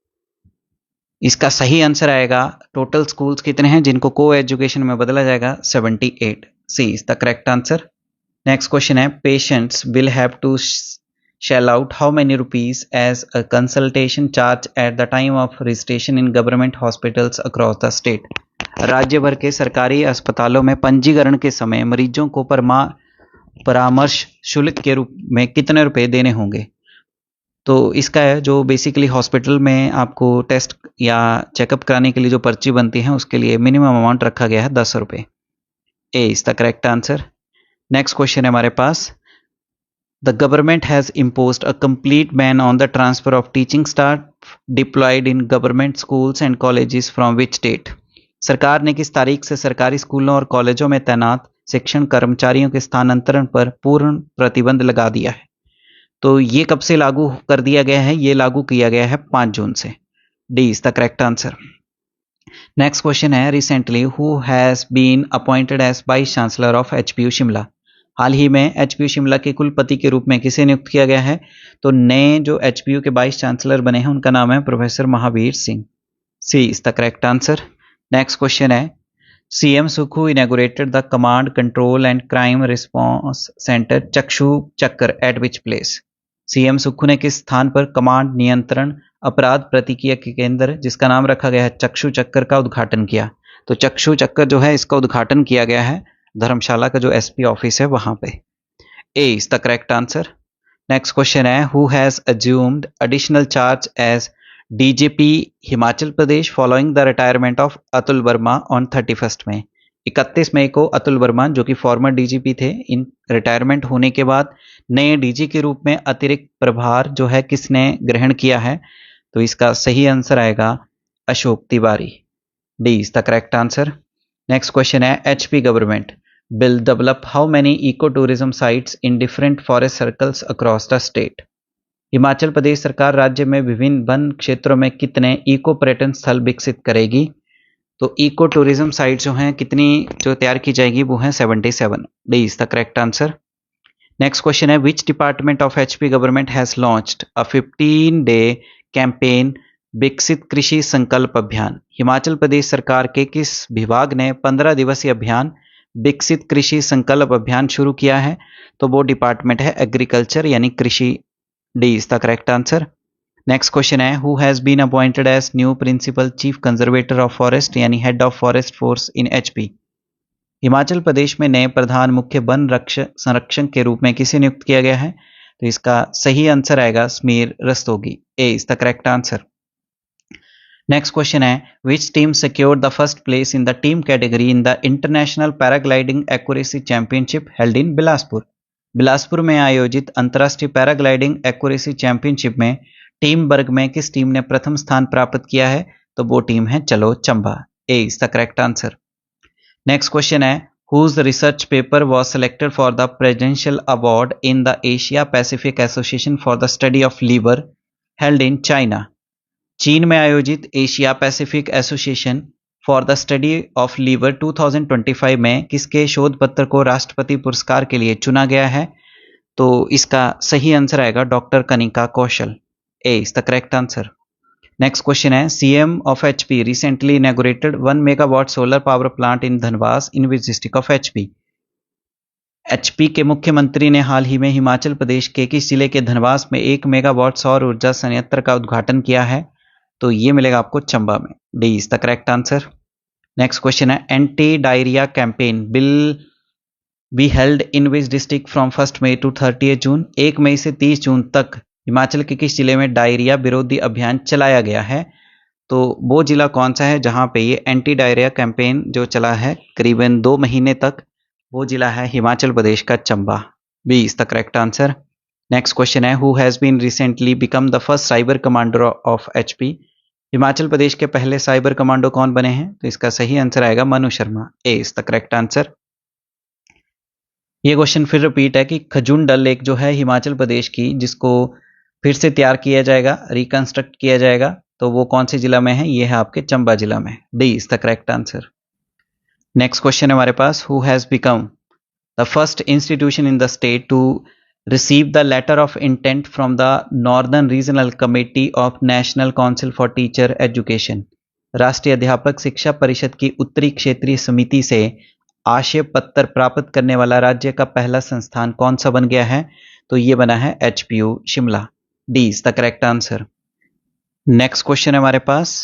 इसका सही आंसर आएगा, टोटल स्कूल्स कितने हैं जिनको को एजुकेशन में बदला जाएगा? 78। C is the correct answer. Next question है, patients will have to shell out how many rupees as a consultation charge at the time of registration in government hospitals across the state. राज्य भर के सरकारी अस्पतालों में पंजीकरण के समय मरीजों को परामर्श शुल्क के रूप में कितने रुपए देने होंगे? तो इसका है जो बेसिकली हॉस्पिटल में आपको टेस्ट या चेकअप कराने के लिए जो पर्ची बनती है उसके लिए मिनिमम अमाउंट रखा गया है 10 रुपये। A is the correct answer. Next question है हमारे पास, the government has imposed a complete ban on the transfer of teaching staff deployed in government schools and colleges from which state. सरकार ने किस तारीख से सरकारी स्कूलों और कॉलेजों में तैनात शिक्षण कर्मचारियों के स्थानांतरण पर पूर्ण प्रतिबंध लगा दिया है? तो ये कब से लागू कर दिया गया है? ये लागू किया गया है 5 जून से। D is the correct answer. Next question है, recently who has been appointed as vice chancellor of HPU Shimla. हाल ही में एचपीयू शिमला के कुलपति के रूप में किसे नियुक्त किया गया है? तो नए जो एचपीयू के वाइस चांसलर बने हैं उनका नाम है professor Mahavir Singh. C is the correct answer. Next question है CM Sukhu inaugurated the command control and crime response centre Chakshu Chakkar at which place. CM Sukhu ने किस स्थान पर कमांड नियंत्रण अपराध प्रतिक्रिया के केंद्र जिसका नाम रखा गया है चक्षु चक्कर का उद्घाटन किया। तो चक्षु चक्कर जो है इसका उद्घाटन किया गया है धर्मशाला का जो एसपी ऑफिस है वहां पे। A is the correct answer. Next question है who has assumed additional charge as DGP Himachal Pradesh following the retirement of Atul Verma on 31 May. 31 मई को अतुल वर्मा जो कि फॉर्मर डीजीपी थे, इन रिटायरमेंट होने के बाद नए डीजी के रूप में अतिरिक्त प्रभार जो है किसने ग्रहण किया है। तो इसका सही आंसर आएगा Ashok Tiwari. D is the correct answer. Next question है HP government will develop how many ecotourism sites in different forest circles across the state। Himachal Pradesh सरकार राज्य में विभिन्न वन क्षेत्रों में कितने इको पर्यटन स्थल विकसित करेगी। तो इको टूरिज्म साइट जो हैं कितनी जो तैयार की जाएगी वो हैं 77। D is the correct answer. Next question है which department of HP government has launched a 15-डे कैंपेन विकसित कृषि संकल्प अभियान। हिमाचल प्रदेश सरकार के किस विभाग ने 15 दिवसीय अभियान विकसित कृषि संकल्प अभियान शुरू किया है। तो वो डिपार्टमेंट है एग्रीकल्चर यानी कृषि। D is the correct answer. Next question है who has been appointed as new principal chief conservator of forest यानी head of forest force in HP. Himachal Pradesh में नए प्रधान मुख्य वन संरक्षक के रूप में किसे नियुक्त किया गया है। तो इसका सही आंसर आएगा Sameer Rastogi. A is the correct answer. Next question है which team secured the first place in the team category in the international paragliding accuracy championship held in Bilaspur. Bilaspur में आयोजित अंतर्राष्ट्रीय पैराग्लाइडिंग एक्यूरेसी चैंपियनशिप में टीम वर्ग में किस टीम ने प्रथम स्थान प्राप्त किया है। तो वो टीम है Chalo Chamba. A is the correct answer. Next question है whose research paper was selected for the presidential award in the Asia Pacific Association for the Study of Liver held in China. चीन में आयोजित Asia Pacific Association for the Study of Liver 2025 में किसके शोध पत्र को राष्ट्रपति पुरस्कार के लिए चुना गया है। तो इसका सही आंसर आएगा doctor Kanika Kaushal. A is the correct answer. Next question है CM of HP recently inaugurated 1 megawatt solar power plant in Dhanbad in which district of HP. HP के मुख्यमंत्री ने हाल ही में हिमाचल प्रदेश के किस जिले के धनबाद में 1 मेगावाट सौर ऊर्जा संयंत्र का उद्घाटन किया है। तो ये मिलेगा आपको चंबा में। D is the correct answer. Next question है anti diarrhoea campaign will be held in which district from 1 May to 30 June. 1 मई से 30 जून तक हिमाचल के किस जिले में डायरिया विरोधी अभियान चलाया गया है। तो वो जिला कौन सा है जहां पे ये एंटी डायरिया कैंपेन जो चला है करीबन 2 महीने तक, वो जिला है हिमाचल प्रदेश का Chamba. B is the correct answer. Next question है who has been recently become the first cyber commander of HP. Himachal Pradesh के पहले साइबर कमांडो कौन बने हैं। तो इसका सही आंसर आएगा मनु शर्मा। ए इज द करेक्ट आंसर। ये क्वेश्चन फिर रिपीट है कि खजून डल लेक जो है हिमाचल प्रदेश की जिसको फिर से तैयार किया जाएगा, रिकंस्ट्रक्ट किया जाएगा, तो वो कौन से जिला में है। ये है आपके चंबा जिला में। D is the correct answer. Next question है हमारे पास who has become the first institution in the state to receive the letter of intent from the Northern Regional Committee of National Council for Teacher Education। राष्ट्रीय अध्यापक शिक्षा परिषद की उत्तरी क्षेत्रीय समिति से आशय पत्र प्राप्त करने वाला राज्य का पहला संस्थान कौन सा बन गया है। तो ये बना है HPU Shimla. D is the correct answer. Next question है हमारे पास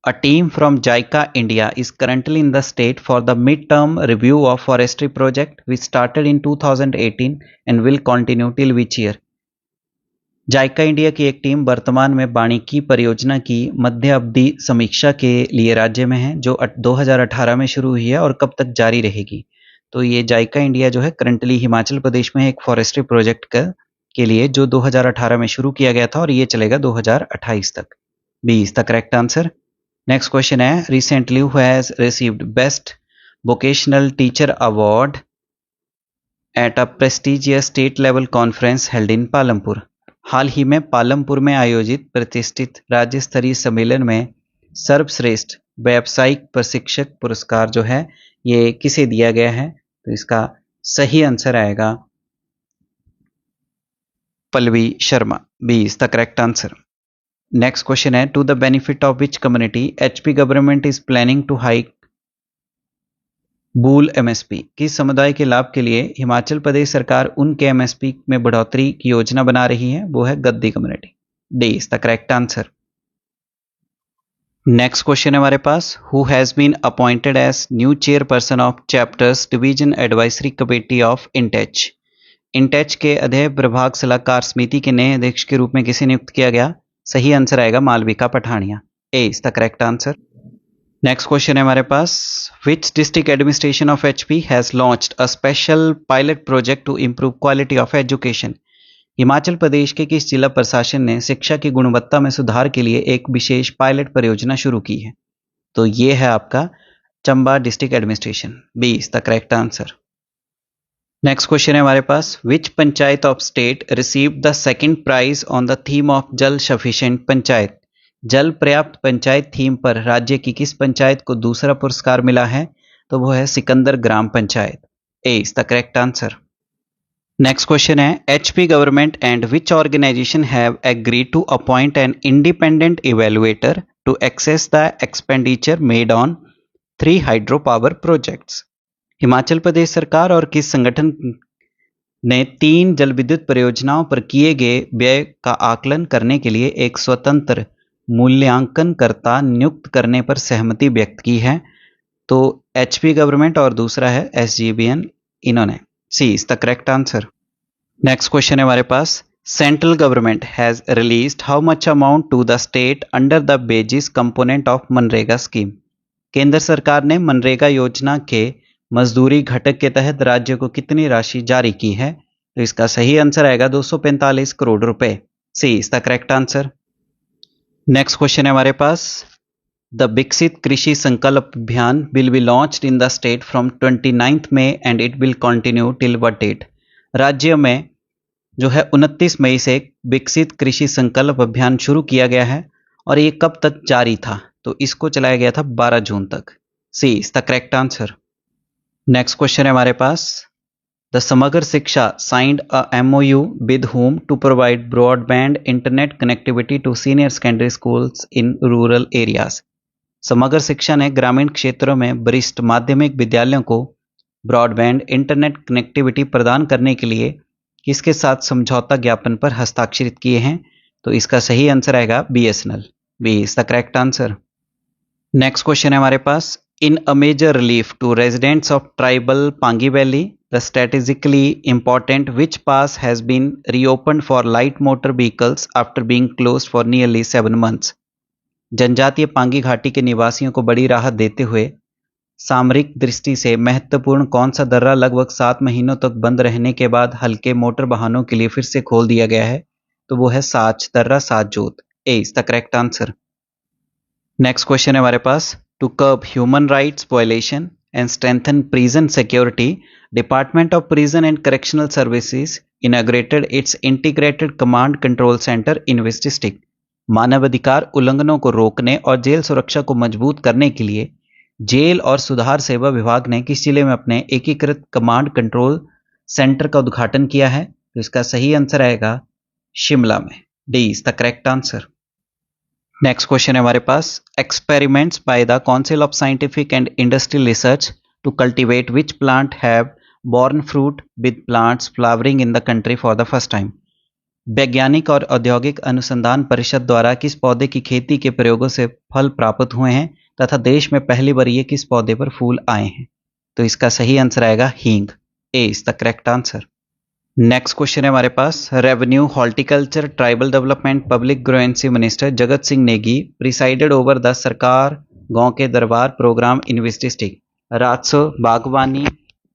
A team from JICA India is currently in the state for the mid-term review of forestry project which started in 2018 and will continue till which year। JICA India की एक team वर्तमान में वानिकी परियोजना की मध्य अवधि समीक्षा के लिए राज्य में है जो 2018 में शुरू हुई है और कब तक जारी रहेगी। तो ये जायका इंडिया जो है करंटली हिमाचल प्रदेश में एक फॉरेस्ट्री प्रोजेक्ट के लिए जो 2018 में शुरू किया गया था और ये चलेगा 2028 तक। B is the correct answer. Next question है recently who has received best vocational teacher award at a prestigious state level conference held in Palampur. हाल ही में पालमपुर में आयोजित प्रतिष्ठित राज्य स्तरीय सम्मेलन में सर्वश्रेष्ठ व्यावसायिक प्रशिक्षक पुरस्कार जो है ये किसे दिया गया है। तो इसका सही आंसर आएगा Pallavi Sharma. B is the correct answer. Next question है, to the benefit of which community HP government is planning to hike wool MSP. किस समुदाय के लाभ के लिए हिमाचल प्रदेश सरकार उनके एमएसपी में बढ़ोतरी की योजना बना रही है? वो है Gaddi community. D is the correct answer. Next question है हमारे पास, who has been appointed as new chairperson of chapters division advisory committee of INTACH. INTACH के अध्यय प्रभाग सलाहकार समिति के नए अध्यक्ष के रूप में किसे नियुक्त किया गया? सही आंसर आएगा Malvika Pathania. A is the correct answer. Next question है हमारे पास, which district administration of HP has launched a special pilot project to improve quality of education. Himachal Pradesh के किस जिला प्रशासन ने शिक्षा की गुणवत्ता में सुधार के लिए एक विशेष पायलट परियोजना शुरू की है? तो ये है आपका Chamba district administration. B is the correct answer. Next question है हमारे पास, which panchayat of state received the second prize on the theme of jal sufficient panchayat. जल पर्याप्त पंचायत थीम पर राज्य की किस पंचायत को दूसरा पुरस्कार मिला है? तो वो है Sikandar gram panchayat. A is the correct answer. Next question है, HP government and which organisation have agreed to appoint an independent evaluator to access the expenditure made on 3 hydro power projects. Himachal Pradesh सरकार और किस संगठन ने 3 जल विद्युत परियोजनाओं पर किए गए व्यय का आकलन करने के लिए एक स्वतंत्र मूल्यांकनकर्ता नियुक्त करने पर सहमति व्यक्त की है? तो एचपी गवर्नमेंट और दूसरा है एसजीबीएन, इन्होंने। C is the correct answer. Next question है हमारे पास, central government has released how much amount to the state under the wages component of मनरेगा स्कीम। केंद्र सरकार ने मनरेगा योजना के मजदूरी घटक के तहत राज्य को कितनी राशि जारी की है? तो इसका सही आंसर आएगा 245 करोड़ रुपए। C is the correct answer. Next question है हमारे पास, the Viksit Krishi Sankalp Abhiyan will be launched in the state from 29 May and it will continue till what date. राज्य में जो है 29 मई से विकसित कृषि संकल्प अभियान शुरू किया गया है और ये कब तक जारी था? तो इसको चलाया गया था 12 जून तक। C is the correct answer. Next question है हमारे पास, the Samagra Shiksha signed a MOU with whom to provide broadband internet connectivity to senior secondary schools in rural areas। समग्र शिक्षा ने ग्रामीण क्षेत्रों में वरिष्ठ माध्यमिक विद्यालयों को ब्रॉडबैंड इंटरनेट कनेक्टिविटी प्रदान करने के लिए किसके साथ समझौता ज्ञापन पर हस्ताक्षरित किए हैं? तो इसका सही आंसर आएगा BSNL। B is the correct answer. Next question है हमारे पास, in a major relief to residents of tribal Pangi valley the strategically important which pass has been reopened for light motor vehicles after being closed for nearly 7 months। जनजातीय पांगी घाटी के निवासियों को बड़ी राहत देते हुए सामरिक दृष्टि से महत्वपूर्ण कौन सा दर्रा लगभग 7 महीनों तक बंद रहने के बाद हल्के मोटर वाहनों के लिए फिर से खोल दिया गया है? तो वो है साच दर्रा Sachjot. A is the correct answer. Next question है हमारे पास, to curb human rights violation and strengthen prison security department of prison and correctional services inaugurated its integrated command control centre in which district. मानवाधिकार उल्लंघनों को रोकने और jail सुरक्षा को मजबूत करने के लिए जेल और सुधार सेवा विभाग ने किस जिले में अपने एकीकृत कमांड कंट्रोल सेंटर का उद्घाटन किया है? तो इसका सही आंसर आएगा शिमला में। D is the correct answer. Next question है हमारे पास, experiments by the council of scientific and industrial research to cultivate which plant have borne fruit with plants flowering in the country for the first time. वैज्ञानिक और औद्योगिक अनुसंधान परिषद द्वारा किस पौधे की खेती के प्रयोगों से फल प्राप्त हुए हैं तथा देश में पहली बार ये किस पौधे पर फूल आए हैं? तो इसका सही आंसर आएगा हींग। A is the correct answer. Next question है हमारे पास, revenue horticulture tribal development public grievances minister Jagat Singh Negi presided over the Sarkar Gaon के दरबार प्रोग्राम इन विच डिस्ट्रिक्ट। राजस्व, बागवानी,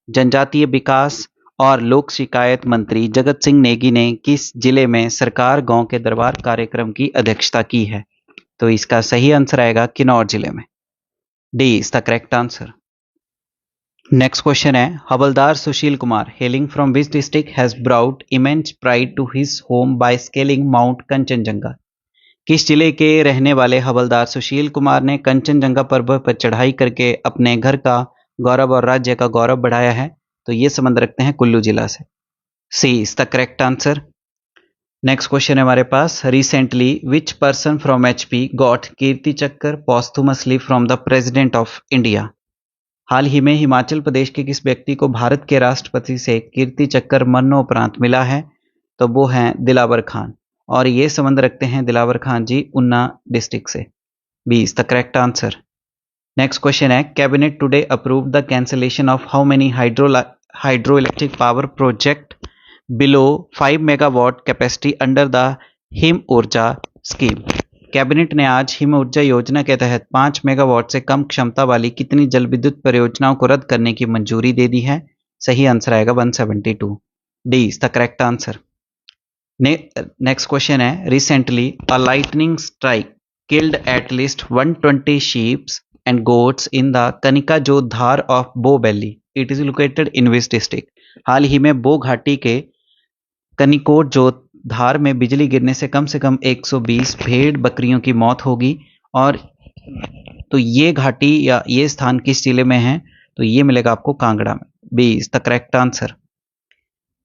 जनजातीय विकास और लोक शिकायत मंत्री जगत सिंह नेगी ने किस जिले में सरकार गांव के दरबार कार्यक्रम की अध्यक्षता की है? तो इसका सही आंसर आएगा किन्नौर जिले में। D is the correct answer. Next question है, Havildar Sushil Kumar hailing from which district has brought immense pride to his home by scaling mount Kanchenjunga. किस जिले के रहने वाले हवलदार सुशील कुमार ने कंचनजंगा पर्वत पर चढ़ाई करके अपने घर का गौरव और राज्य का गौरव बढ़ाया है? तो ये संबंध रखते हैं कुल्लू जिला से। C is the correct answer. Next question है हमारे पास, recently which person from HP got Kirti Chakra posthumously from the president of India. हाल ही में हिमाचल प्रदेश के किस व्यक्ति को भारत के राष्ट्रपति से कीर्ति चक्र मरणोपरांत मिला है? तो वो हैं दिलावर खान, और ये संबंध रखते हैं दिलावर खान जी ऊना डिस्ट्रिक्ट से। B is the correct answer. Next question है, cabinet today approve the cancellation of how many hydro electric power project below 5 megawatt capacity under the Him Urja scheme. Cabinet ने आज हिम ऊर्जा योजना के तहत 5 मेगावाट से कम क्षमता वाली कितनी जल विद्युत परियोजनाओं को रद्द करने की मंजूरी दे दी है? सही आंसर आएगा 172। D is the correct answer. Next question है, recently a lightning strike killed at least 120 sheep and goats in the Kanika Jodhar of Bo valley. It is located in which district. हाल ही में बो घाटी के कनिकोट जो धार में बिजली गिरने से कम 120 भेड़ बकरियों की मौत होगी, और तो ये घाटी या ये स्थान किस जिले में है? तो ये मिलेगा आपको कांगड़ा में। B is the correct answer.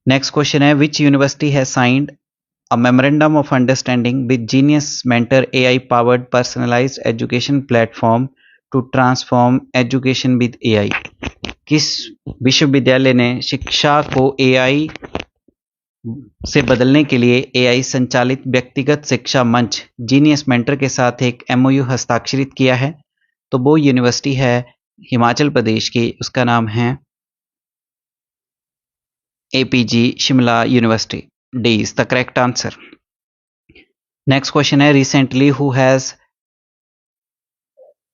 Next question है, विच यूनिवर्सिटी है signed a memorandum of understanding with Genius Mentor AI powered personalised education platform to transform education with AI। किस विश्वविद्यालय ने शिक्षा को AI से बदलने के लिए AI संचालित व्यक्तिगत शिक्षा मंच जीनियस मेंटर के साथ एक MOU हस्ताक्षरित किया है? तो वो यूनिवर्सिटी है हिमाचल प्रदेश की, उसका नाम है APG Shimla university. D is the correct answer. Next question है, recently who has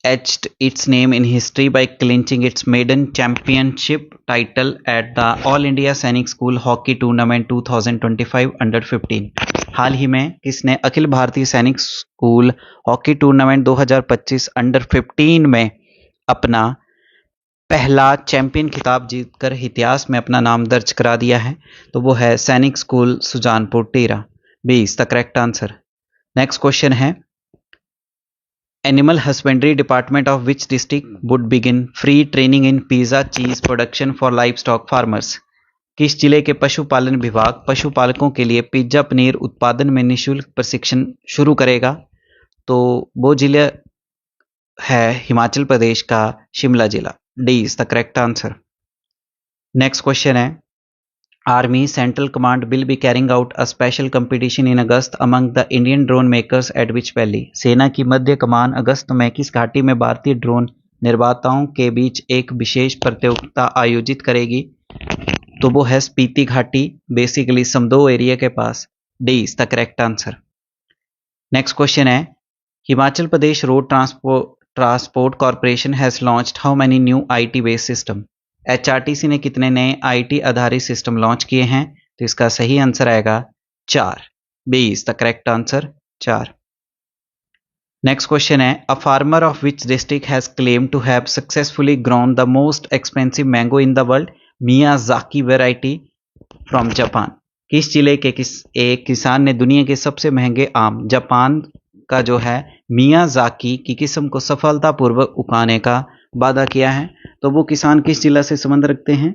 etched its name in history by clinching its maiden championship title at the All India सैनिक स्कूल हॉकी टूर्नामेंट 2025 अंडर 15। हाल ही में किसने अखिल भारतीय सैनिक school hockey tournament 2025 under 15 में अपना पहला champion खिताब जीतकर इतिहास में अपना नाम दर्ज करा दिया है? तो वो है Sainik school Sujanpur Tira. B is the correct answer. Next question है, animal husbandry department of which district would begin free training in pizza cheese production for livestock farmers. किस जिले के पशुपालन विभाग पशुपालकों के लिए पिज्जा पनीर उत्पादन में निःशुल्क प्रशिक्षण शुरू करेगा? तो वो जिला है हिमाचल प्रदेश का शिमला जिला। D is the correct answer. Next question है, army central command will be carrying out a special competition in August among the Indian drone makers at which valley. सेना की मध्य कमान अगस्त में किस घाटी में भारतीय ड्रोन निर्माताओं के बीच एक विशेष प्रतियोगिता आयोजित करेगी? तो वो है स्पीति घाटी, बेसिकली समदो एरिया के पास। D is the correct answer. Next question है, Himachal Pradesh road transport corporation has launched how many new IT based system. HRTC ने कितने नए IT आधारित सिस्टम लॉन्च किए हैं? तो इसका सही आंसर आएगा 4। B is the correct answer, 4। Next question है, a farmer of which district has claim to have successfully grown the most expensive mango in the world Miyazaki variety from Japan. किस जिले के एक किसान ने दुनिया के सबसे महंगे आम जापान का जो है मियाजाकी की किस्म को सफलतापूर्वक उगाने का वादा किया है? तो वो किसान किस जिला से संबंध रखते हैं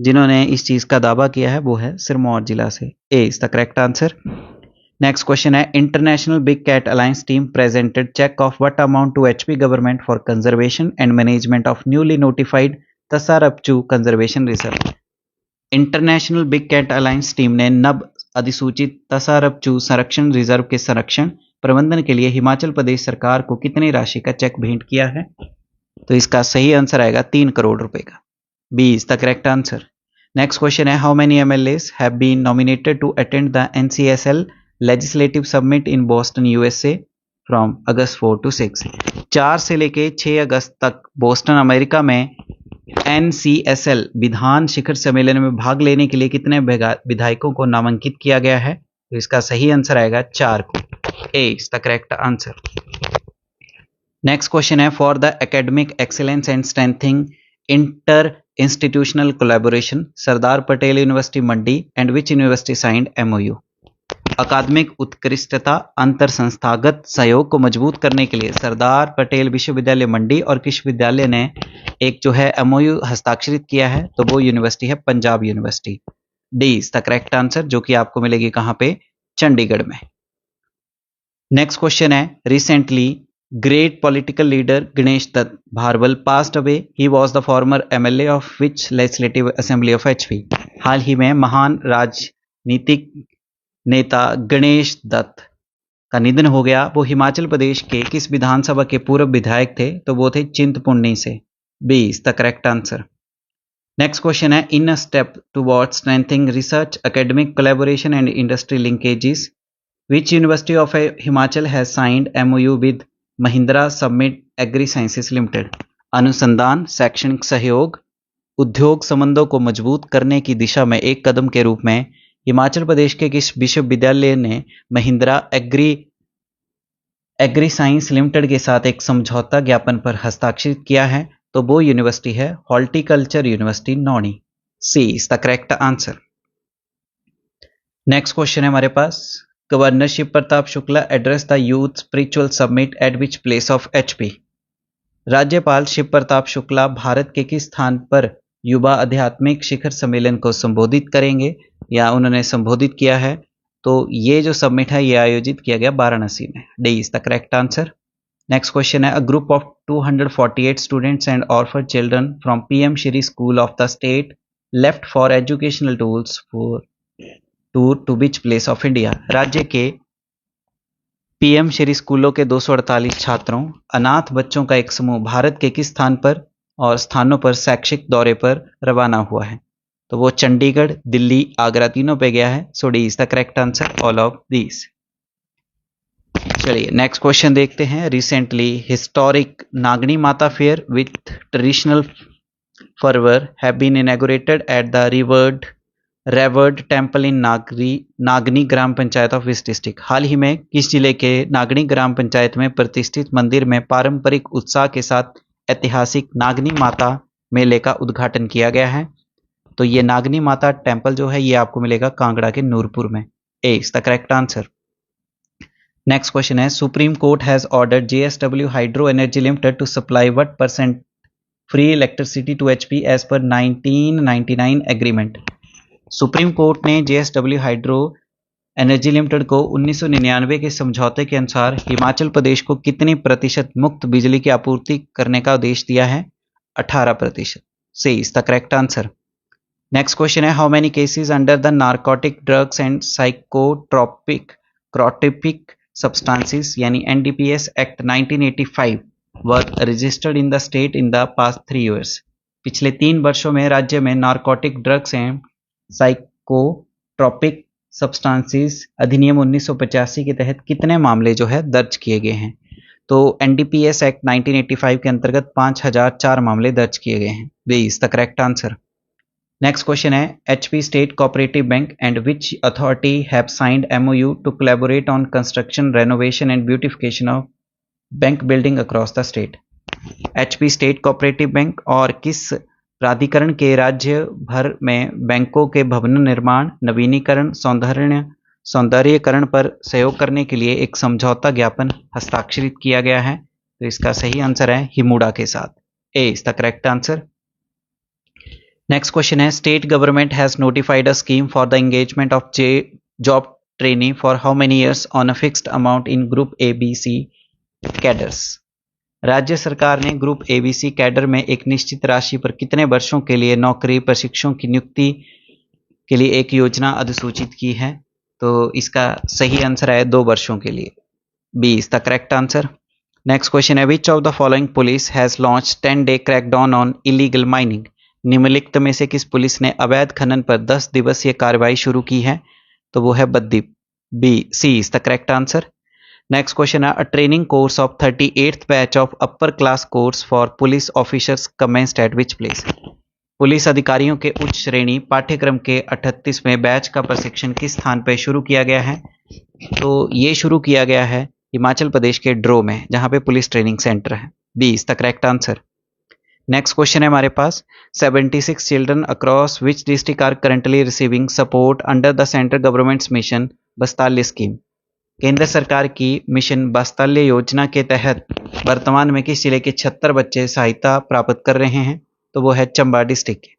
जिन्होंने इस चीज का दावा किया है? वो है सिरमौर जिला से। A is the correct answer. Next question है, international big cat alliance team presented check of what amount to HP government for conservation and management of newly notified Tasarpachu conservation reserve. International big cat alliance team ने नव अधिसूचित तसारपचू संरक्षण reserve के संरक्षण प्रबंधन के लिए हिमाचल प्रदेश सरकार को कितनी राशि का चेक भेंट किया है? तो इसका सही आंसर आएगा 3 करोड़ रुपए का। B is the correct answer. Next question है, how many MLAs have been nominated to attend the NCSL legislative summit in Boston USA from August 4 to 6। 4 से लेके 6 अगस्त तक बोस्टन अमेरिका में NCSL विधान शिखर सम्मेलन में भाग लेने के लिए कितने विधायकों को नामांकित किया गया है? तो इसका सही आंसर आएगा 4 को। A is the correct answer. Next question है, for the academic excellence and strengthening inter institutional collaboration Sardar Patel university Mandi and which university signed MOU। अकादमिक उत्कृष्टता अंतर संस्थागत सहयोग को मजबूत करने के लिए सरदार पटेल विश्वविद्यालय मंडी और किस विद्यालय ने एक जो है MOU हस्ताक्षरित किया है? तो वो यूनिवर्सिटी है Punjab university. D is the correct answer, जो कि आपको मिलेगी कहां पे? चंडीगढ़ में। नेक्स्ट क्वेश्चन है, recently great political leader Ganesh Dutt Bhargava passed away, he was the former MLA of which legislative assembly of HP. हाल ही में महान राजनीतिक नेता गणेश दत्त का निधन हो गया, वो हिमाचल प्रदेश के किस विधानसभा के पूर्व विधायक थे? तो वो थे चिंतपूर्णी से। B is the correct answer. Next question है, in a step towards strengthening research academic collaboration and industry linkages which university of Himachal has signed MOU with Mahindra summit agri sciences limited. अनुसंधान, शैक्षणिक सहयोग, उद्योग संबंधों को मजबूत करने की दिशा में एक कदम के रूप में हिमाचल प्रदेश के किस विश्वविद्यालय ने महिंद्रा एग्री साइंस लिमिटेड के साथ एक समझौता ज्ञापन पर हस्ताक्षरित किया है? तो वो यूनिवर्सिटी है horticulture university Nauni. C is the correct answer. Next question है हमारे पास, governor Shiv Pratap Shukla address the youth spiritual summit at which place of HP. राज्यपाल शिव प्रताप शुक्ला भारत के किस स्थान पर युवा आध्यात्मिक शिखर सम्मेलन को संबोधित करेंगे या उन्होंने संबोधित किया है? तो ये जो समिट है ये आयोजित किया गया वाराणसी में। D is the correct answer. Next question है, a group of 248 students and orphan children from PM Shri school of the state left for educational tools for tour to which place of India. राज्य के PM Shri स्कूलों के 248 छात्रों, अनाथ बच्चों का एक समूह भारत के किस स्थान पर और स्थानों पर शैक्षिक दौरे पर रवाना हुआ है? तो वो चंडीगढ़, दिल्ली, आगरा तीनों पे गया है। So D is the correct answer, all of these. चलिए नेक्स्ट क्वेश्चन देखते हैं, recently historic Nagni Mata fair with traditional fervor have been inaugurated at the revered temple in Nagni gram panchayat of which district. हाल ही में किस जिले के नागनी ग्राम पंचायत में प्रतिष्ठित मंदिर में पारंपरिक उत्साह के साथ ऐतिहासिक नागनी माता मेले का उद्घाटन किया गया है? तो ये नागनी माता टेम्पल जो है ये आपको मिलेगा कांगड़ा के नूरपुर में। A is the correct answer. Next question है, supreme court has ordered JSW hydro energy limited to supply what % free electricity to HP as per 1999 agreement. Supreme court ने JSW हाइड्रो एनर्जी लिमिटेड को 1999 के समझौते के अनुसार हिमाचल प्रदेश को कितनी प्रतिशत मुफ्त बिजली की आपूर्ति करने का आदेश दिया है? 18%। C is the correct answer. Next question है, how many cases under the narcotic drugs and psychotropic substances यानी NDPS act 1985 were registered in the state in the past 3 years। पिछले 3 वर्षों में राज्य में narcotic drugs and psychotropic substances अधिनियम 1985 के तहत कितने मामले जो है दर्ज किए गए हैं? तो NDPS एक्ट 1985 के अंतर्गत 5004 मामले दर्ज किए गए हैं। B is the correct answer. Next question है, HP state cooperative bank and which authority have signed MOU to collaborate on construction, renovation and beautification of bank building across the state. HP state cooperative bank और किस प्राधिकरण के राज्य भर में बैंकों के भवन निर्माण, नवीनीकरण, सौंदर्यीकरण पर सहयोग करने के लिए एक समझौता ज्ञापन हस्ताक्षरित किया गया है? तो इसका सही आंसर है हिमुडा के साथ। A is the correct answer. Next question है, state government has notified a scheme for the engagement of job trainee for how many years on a fixed amount in group ABC cadres. राज्य सरकार ने group ABC cadre में एक निश्चित राशि पर कितने वर्षों के लिए नौकरी प्रशिक्षुओं की नियुक्ति के लिए एक योजना अधिसूचित की है? तो इसका सही आंसर है 2 वर्षों के लिए। B is the correct answer. Next question है, which of the following police has launch 10-day crackdown on illegal mining. निम्नलिखित में से किस पुलिस ने अवैध खनन पर 10 दिवसीय कार्रवाई शुरू की है? तो वो है बद्दीप। B C is the correct answer. Next question है, a training course of 38th batch of upper class course for police officers commenced at which place. Police अधिकारियों के उच्च श्रेणी पाठ्यक्रम के 38वें बैच का प्रशिक्षण किस स्थान पर शुरू किया गया है? तो ये शुरू किया गया है हिमाचल प्रदेश के ड्रो में, जहां पे पुलिस ट्रेनिंग सेंटर है। B is the correct answer. Next question है हमारे पास, 76 children across which district are currently receiving support under the central government's mission Vatsalya scheme. केंद्र सरकार की मिशन बस्ताल्य योजना के तहत वर्तमान में किस जिले के 76 बच्चे सहायता प्राप्त कर रहे हैं? तो वो है चंबा डिस्ट्रिक्ट के।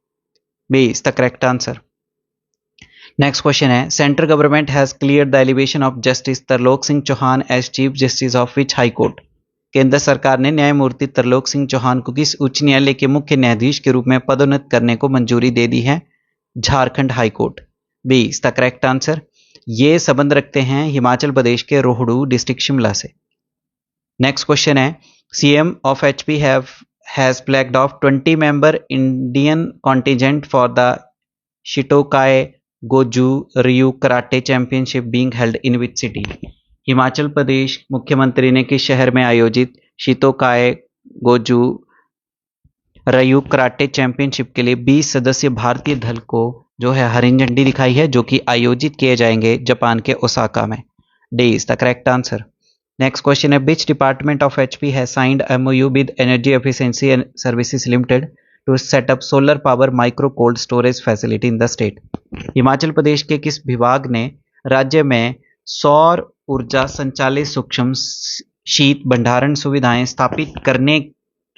B is the correct answer. Next question है, central government has clear the elevation of justice Tarlok Singh Chauhan as chief justice of which high court. केंद्र सरकार ने न्यायमूर्ति तरलोक सिंह चौहान को किस उच्च न्यायालय के मुख्य न्यायाधीश के रूप में पदोन्नत करने को मंजूरी दे दी है? Jharkhand high court. B is the correct answer. ये संबंध रखते हैं हिमाचल प्रदेश के रोहडू डिस्ट्रिक्ट शिमला से। नेक्स्ट क्वेश्चन है, CM of HP has flagged off 20 member Indian contingent for the shitokai goju ryu karate championship being held in which city. Himachal Pradesh मुख्यमंत्री ने किस शहर में आयोजित शितोकाय गोजू रयू कराटे चैंपियनशिप के लिए 20 सदस्यीय भारतीय दल को जो है हरी झंडी दिखाई है, जो कि आयोजित किए जाएंगे जापान के ओसाका में। D is the correct answer. Next question है, which department of HP has signed MOU with energy efficiency and services limited to set up solar power micro cold storage facility in the state. Himachal Pradesh के किस विभाग ने राज्य में सौर ऊर्जा संचालित सूक्ष्म शीत भंडारण सुविधाएं स्थापित करने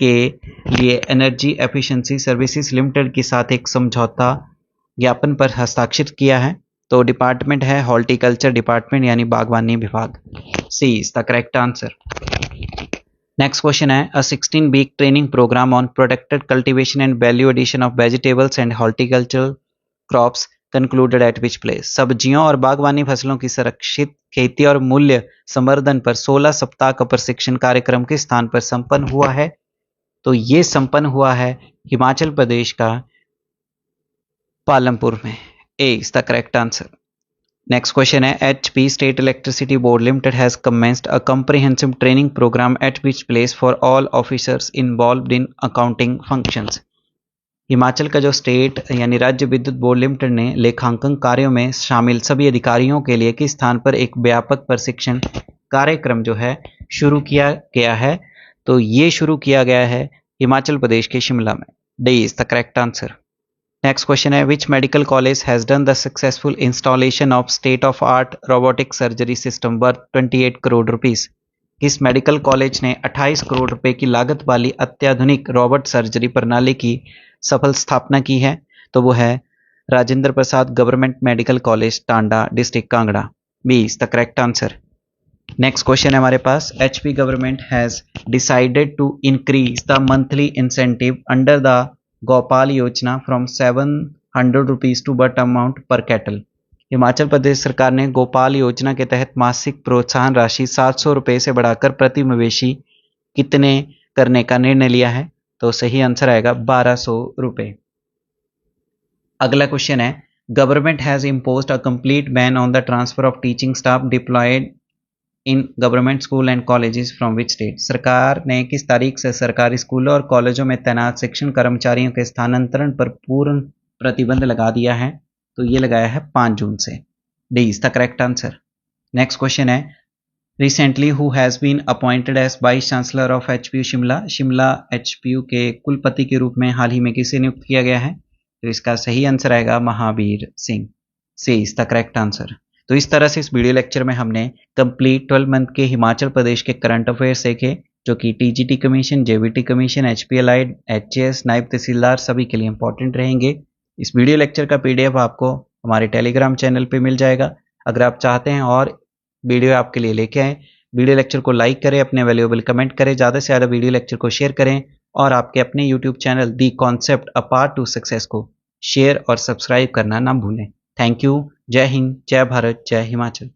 के लिए एनर्जी एफिशिएंसी सर्विसेज लिमिटेड के साथ एक समझौता ज्ञापन पर हस्ताक्षर किया है? तो डिपार्टमेंट है हॉर्टिकल्चर डिपार्टमेंट यानी बागवानी विभाग। C is the correct answer. Next question है, a 16 week training programme on protected cultivation and value addition of vegetables and horticulture crops concluded at which place. सब्जियों और बागवानी फसलों की संरक्षित खेती और मूल्य संवर्धन पर 16 सप्ताह का प्रशिक्षण कार्यक्रम किस स्थान पर संपन्न हुआ है? तो ये संपन्न हुआ है हिमाचल प्रदेश का पालमपुर में। A is the correct answer. Next question है, HP state electricity board limited has commenced a comprehensive training programme at which place for all officers involved in accounting functions. Himachal का जो स्टेट यानी राज्य विद्युत बोर्ड लिमिटेड ने लेखांकन कार्यों में शामिल सभी अधिकारियों के लिए किस स्थान पर एक व्यापक प्रशिक्षण कार्यक्रम जो है शुरू किया गया है? तो ये शुरू किया गया है हिमाचल प्रदेश के शिमला में। D is the correct answer. Next question है, which medical college has done the successful installation of state of art robotic surgery system worth 28 crore rupees. किस मेडिकल कॉलेज ने 28 करोड़ रुपए की लागत वाली अत्याधुनिक रोबोट सर्जरी प्रणाली की सफल स्थापना की है? तो वो है Rajendra Prasad government medical college Tanda district Kangra. B is the correct answer. Next question है हमारे पास, HP government has decided to increase the monthly incentive under the Gopal Yojana from 700 rupees to what amount per cattle. Himachal Pradesh सरकार ने गोपाल योजना के तहत मासिक प्रोत्साहन राशि 700 रुपये से बढ़ाकर प्रति मवेशी कितने करने का निर्णय लिया है? तो सही आंसर आएगा 1200 रुपये। अगला क्वेश्चन है, government has imposed a complete ban on the transfer of teaching staff deployed in government school and colleges from which state. सरकार ने किस तारीख से सरकारी स्कूलों और कॉलेजों में तैनात शिक्षण कर्मचारियों के स्थानांतरण पर पूर्ण प्रतिबंध लगा दिया है? तो ये लगाया है 5 जून से। D is the correct answer. Next question है, recently who has been appointed as vice chancellor of HPU Shimla. Shimla HPU के कुलपति के रूप में हाल ही में किसे नियुक्त किया गया है? तो इसका सही आंसर आएगा Mahavir Singh. C is the correct answer. तो इस तरह से इस वीडियो लेक्चर में हमने कंप्लीट 12 मंथ के हिमाचल प्रदेश के करंट अफेयर्स देखे, जो कि TGT commission, JBT commission, HPLI, HAS, नायब तहसीलदार सभी के लिए इंपॉर्टेंट रहेंगे। इस वीडियो लेक्चर का पीडीएफ आपको हमारे टेलीग्राम चैनल पे मिल जाएगा। अगर आप चाहते हैं और वीडियो आपके लिए लेके आए, वीडियो लेक्चर को लाइक करें, अपने वैल्यूएबल कमेंट करें, ज़्यादा से ज़्यादा वीडियो लेक्चर को शेयर करें और आपके अपने YouTube channel the concept a part two success को शेयर और सब्सक्राइब करना ना भूलें। Thank you. जय हिंद, जय भारत, जय हिमाचल।